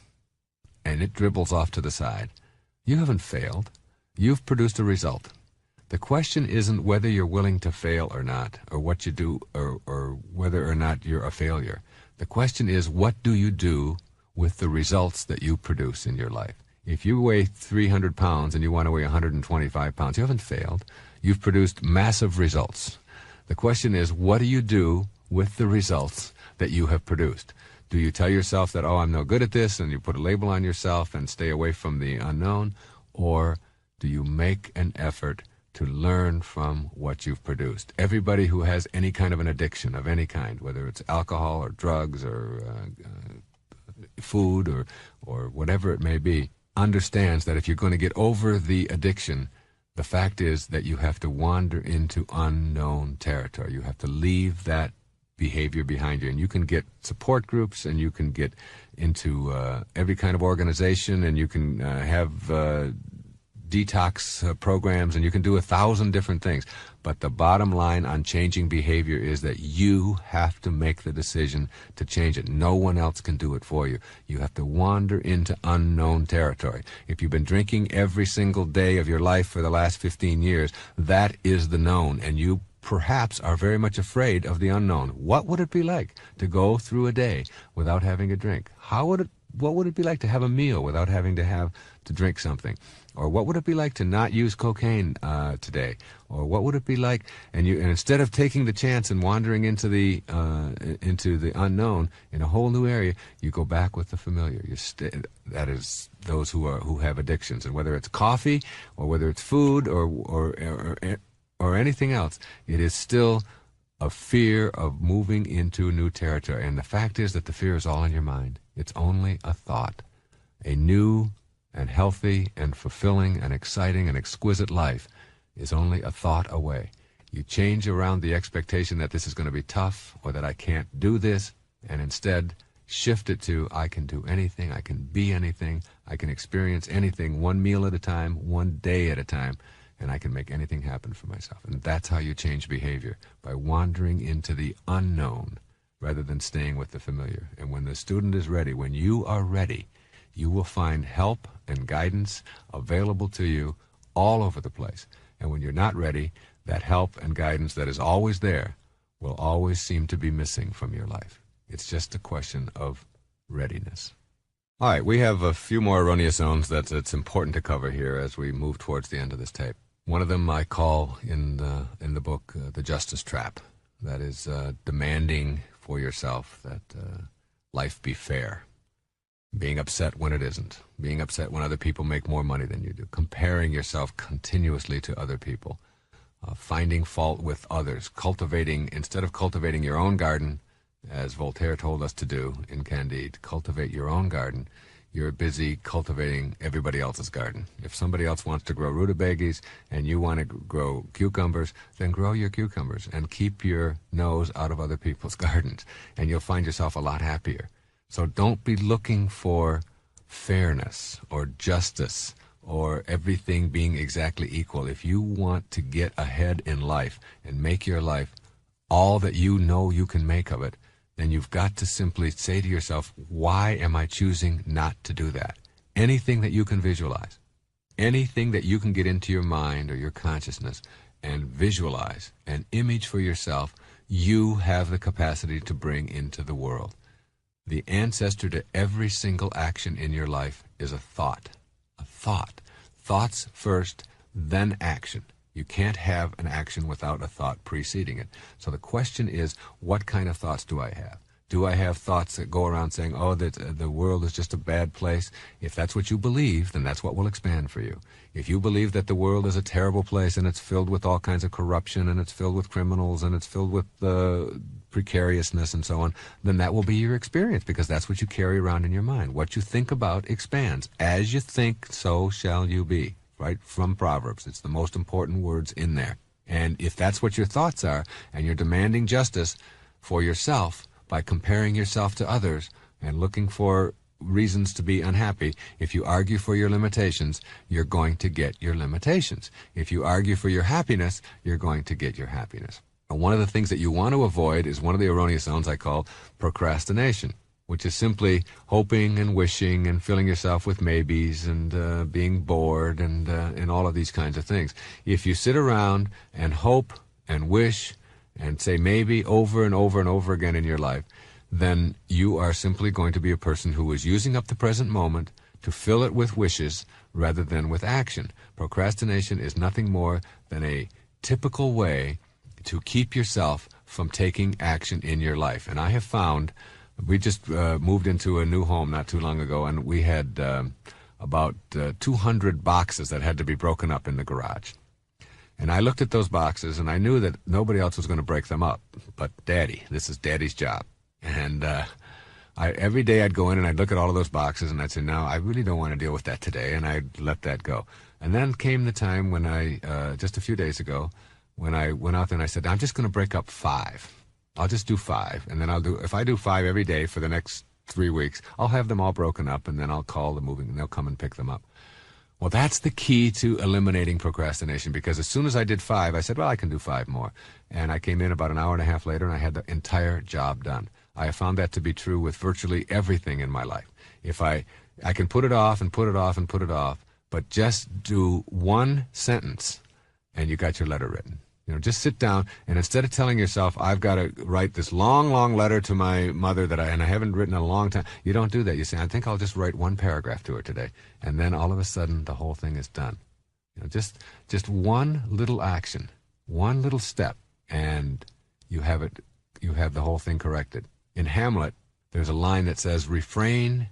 and it dribbles off to the side, you haven't failed. You've produced a result. The question isn't whether you're willing to fail or not, or what you do, or whether or not you're a failure. The question is, what do you do with the results that you produce in your life? If you weigh 300 pounds and you want to weigh 125 pounds, you haven't failed. You've produced massive results. The question is, what do you do with the results that you have produced? Do you tell yourself that, oh, I'm no good at this, and you put a label on yourself and stay away from the unknown? Or do you make an effort to learn from what you've produced? Everybody who has any kind of an addiction of any kind, whether it's alcohol or drugs or food or whatever it may be, understands that if you're going to get over the addiction, the fact is that you have to wander into unknown territory. You have to leave that behavior behind you. And you can get support groups, and you can get into every kind of organization, and you can have detox programs, and you can do 1,000 different things. But the bottom line on changing behavior is that you have to make the decision to change it. No one else can do it for you. You have to wander into unknown territory. If you've been drinking every single day of your life for the last 15 years, that is the known, and you perhaps are very much afraid of the unknown. What would it be like to go through a day without having a drink? What would it be like to have a meal without having to drink something? Or what would it be like to not use cocaine today? Or what would it be like, and instead of taking the chance and wandering into the unknown in a whole new area, you go back with the familiar. That is those who have addictions, and whether it's coffee or whether it's food or anything else, it is still a fear of moving into new territory. And the fact is that the fear is all in your mind. It's only a thought. A new and healthy and fulfilling and exciting and exquisite life is only a thought away. You change around the expectation that this is going to be tough or that I can't do this, and instead shift it to I can do anything, I can be anything, I can experience anything, one meal at a time, one day at a time, and I can make anything happen for myself. And that's how you change behavior, by wandering into the unknown rather than staying with the familiar. And when the student is ready, when you are ready, you will find help and guidance available to you all over the place. And when you're not ready, that help and guidance that is always there will always seem to be missing from your life. It's just a question of readiness. All right, we have a few more erroneous zones that it's important to cover here as we move towards the end of this tape. One of them I call in the book the justice trap. That is demanding for yourself that life be fair. Being upset when it isn't. Being upset when other people make more money than you do. Comparing yourself continuously to other people. Finding fault with others. Instead of cultivating your own garden, as Voltaire told us to do in Candide, cultivate your own garden. You're busy cultivating everybody else's garden. If somebody else wants to grow rutabagas and you want to grow cucumbers, then grow your cucumbers and keep your nose out of other people's gardens, and you'll find yourself a lot happier. So don't be looking for fairness or justice or everything being exactly equal. If you want to get ahead in life and make your life all that you know you can make of it, then you've got to simply say to yourself, why am I choosing not to do that? Anything that you can visualize, anything that you can get into your mind or your consciousness and visualize, an image for yourself, you have the capacity to bring into the world. The ancestor to every single action in your life is a thought. A thought. Thoughts first, then action. You can't have an action without a thought preceding it. So the question is, what kind of thoughts do I have? Do I have thoughts that go around saying, oh, that the world is just a bad place? If that's what you believe, then that's what will expand for you. If you believe that the world is a terrible place and it's filled with all kinds of corruption and it's filled with criminals and it's filled with precariousness and so on, then that will be your experience, because that's what you carry around in your mind. What you think about expands. As you think, so shall you be. Right from Proverbs. It's the most important words in there. And if that's what your thoughts are, and you're demanding justice for yourself by comparing yourself to others, and looking for reasons to be unhappy. If you argue for your limitations, you're going to get your limitations. If you argue for your happiness, you're going to get your happiness. And one of the things that you want to avoid is one of the erroneous zones I call procrastination, which is simply hoping and wishing and filling yourself with maybes and being bored and all of these kinds of things. If you sit around and hope and wish and say maybe over and over and over again in your life, then you are simply going to be a person who is using up the present moment to fill it with wishes rather than with action. Procrastination is nothing more than a typical way to keep yourself from taking action in your life. And I have found, we just moved into a new home not too long ago, and we had about 200 boxes that had to be broken up in the garage. And I looked at those boxes, and I knew that nobody else was going to break them up but Daddy. This is Daddy's job. And every day I'd go in and I'd look at all of those boxes, and I'd say, no, I really don't want to deal with that today, and I'd let that go. And then came the time when just a few days ago, when I went out there and I said, I'm just going to break up 5. I'll just do 5, and then if I do 5 every day for the next 3 weeks, I'll have them all broken up, and then I'll call the moving, and they'll come and pick them up. Well, that's the key to eliminating procrastination, because as soon as I did 5, I said, well, I can do 5 more. And I came in about an hour and a half later, and I had the entire job done. I have found that to be true with virtually everything in my life. If I can put it off and put it off and put it off, but just do one sentence, and you got your letter written. Just sit down, and instead of telling yourself, I've got to write this long, long letter to my mother and I haven't written in a long time, you don't do that. You say, I think I'll just write 1 paragraph to her today. And then all of a sudden, the whole thing is done. Just one little action, one little step, and you have the whole thing corrected. In Hamlet, there's a line that says, refrain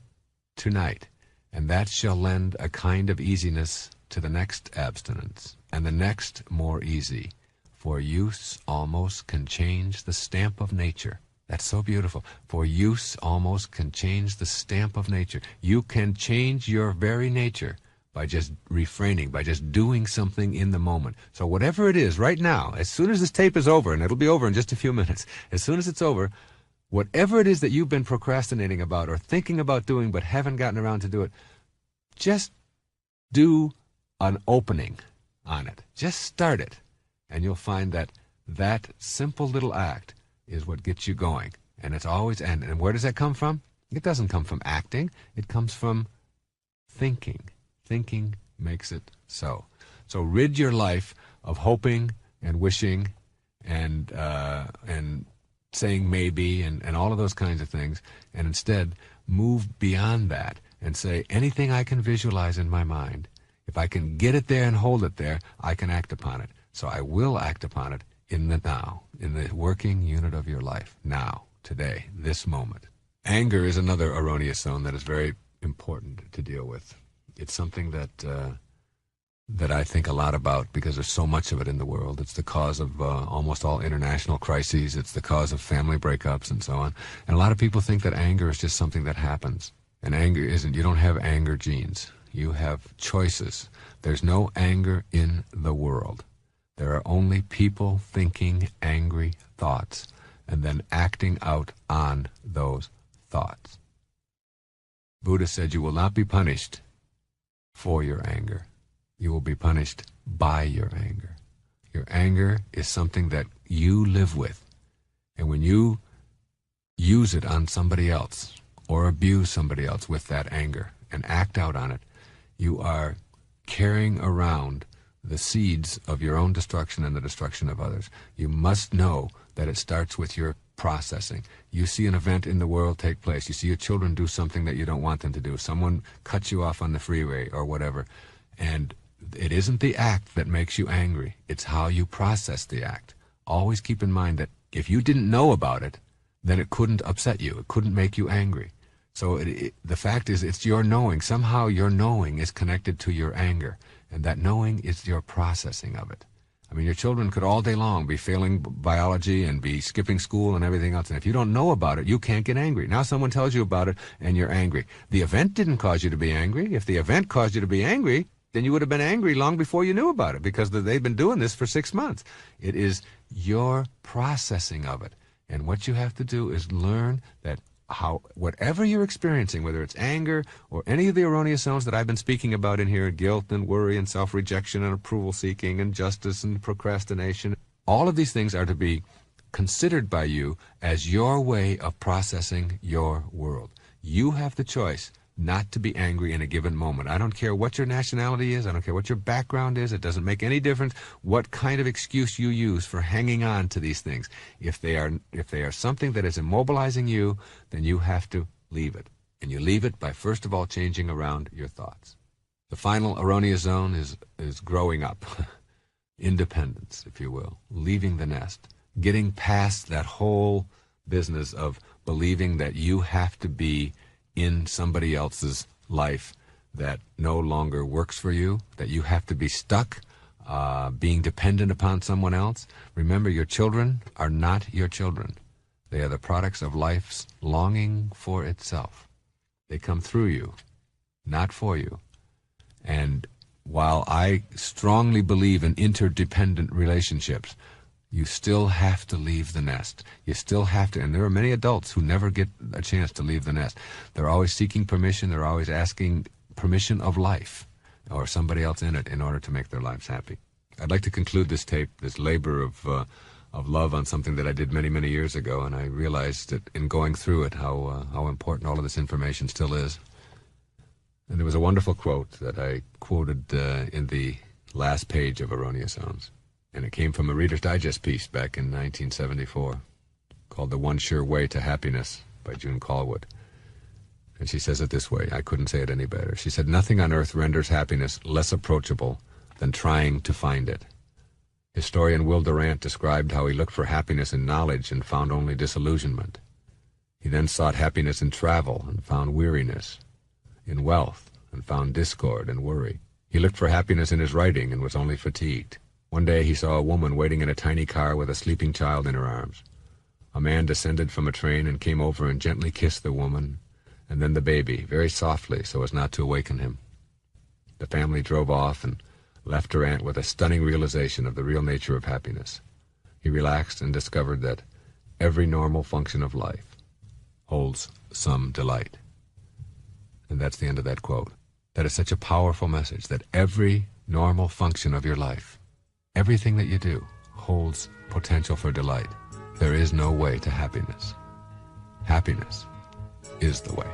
tonight, and that shall lend a kind of easiness to the next abstinence, and the next more easy. For use almost can change the stamp of nature. That's so beautiful. For use almost can change the stamp of nature. You can change your very nature by just refraining, by just doing something in the moment. So whatever it is right now, as soon as this tape is over, and it'll be over in just a few minutes, as soon as it's over, whatever it is that you've been procrastinating about or thinking about doing but haven't gotten around to do it, just do an opening on it. Just start it. And you'll find that that simple little act is what gets you going. And it's always, and where does that come from? It doesn't come from acting. It comes from thinking. Thinking makes it so. So rid your life of hoping and wishing and saying maybe and all of those kinds of things, and instead move beyond that and say, anything I can visualize in my mind, if I can get it there and hold it there, I can act upon it. So I will act upon it in the now, in the working unit of your life, now, today, this moment. Anger is another erroneous zone that is very important to deal with. It's something that I think a lot about because there's so much of it in the world. It's the cause of almost all international crises. It's the cause of family breakups and so on. And a lot of people think that anger is just something that happens. And anger isn't. You don't have anger genes. You have choices. There's no anger in the world. There are only people thinking angry thoughts and then acting out on those thoughts. Buddha said you will not be punished for your anger. You will be punished by your anger. Your anger is something that you live with. And when you use it on somebody else or abuse somebody else with that anger and act out on it, you are carrying around the seeds of your own destruction and the destruction of others. You must know that it starts with your processing. You see an event in the world take place. You see your children do something that you don't want them to do. Someone cuts you off on the freeway or whatever. And it isn't the act that makes you angry. It's how you process the act. Always keep in mind that if you didn't know about it, then it couldn't upset you. It couldn't make you angry. So the fact is, it's your knowing. Somehow your knowing is connected to your anger. And that knowing is your processing of it. I mean, your children could all day long be failing biology and be skipping school and everything else. And if you don't know about it, you can't get angry. Now someone tells you about it and you're angry. The event didn't cause you to be angry. If the event caused you to be angry, then you would have been angry long before you knew about it because they've been doing this for 6 months. It is your processing of it. And what you have to do is learn that whatever you're experiencing, whether it's anger or any of the erroneous zones that I've been speaking about in here, guilt and worry and self-rejection and approval-seeking and justice and procrastination, all of these things are to be considered by you as your way of processing your world. You have the choice not to be angry in a given moment. I don't care what your nationality is. I don't care what your background is. It doesn't make any difference what kind of excuse you use for hanging on to these things. If they are something that is immobilizing you, then you have to leave it. And you leave it by, first of all, changing around your thoughts. The final erroneous zone is growing up. Independence, if you will. Leaving the nest. Getting past that whole business of believing that you have to be in somebody else's life that no longer works for you, that you have to be stuck being dependent upon someone else. Remember, your children are not your children. They are the products of life's longing for itself. They come through you, not for you. And while I strongly believe in interdependent relationships, you still have to leave the nest. You still have to, and there are many adults who never get a chance to leave the nest. They're always seeking permission. They're always asking permission of life or somebody else in it in order to make their lives happy. I'd like to conclude this tape, this labor of love, on something that I did many, many years ago, and I realized that in going through it how important all of this information still is. And there was a wonderful quote that I quoted in the last page of Erroneous Zones. And it came from a Reader's Digest piece back in 1974 called The One Sure Way to Happiness by June Callwood. And she says it this way. I couldn't say it any better. She said, "Nothing on earth renders happiness less approachable than trying to find it." Historian Will Durant described how he looked for happiness in knowledge and found only disillusionment. He then sought happiness in travel and found weariness, in wealth and found discord and worry. He looked for happiness in his writing and was only fatigued. One day he saw a woman waiting in a tiny car with a sleeping child in her arms. A man descended from a train and came over and gently kissed the woman and then the baby, very softly so as not to awaken him. The family drove off and left Durant with a stunning realization of the real nature of happiness. He relaxed and discovered that every normal function of life holds some delight. And that's the end of that quote. That is such a powerful message, that every normal function of your life, everything that you do, holds potential for delight. There is no way to happiness. Happiness is the way.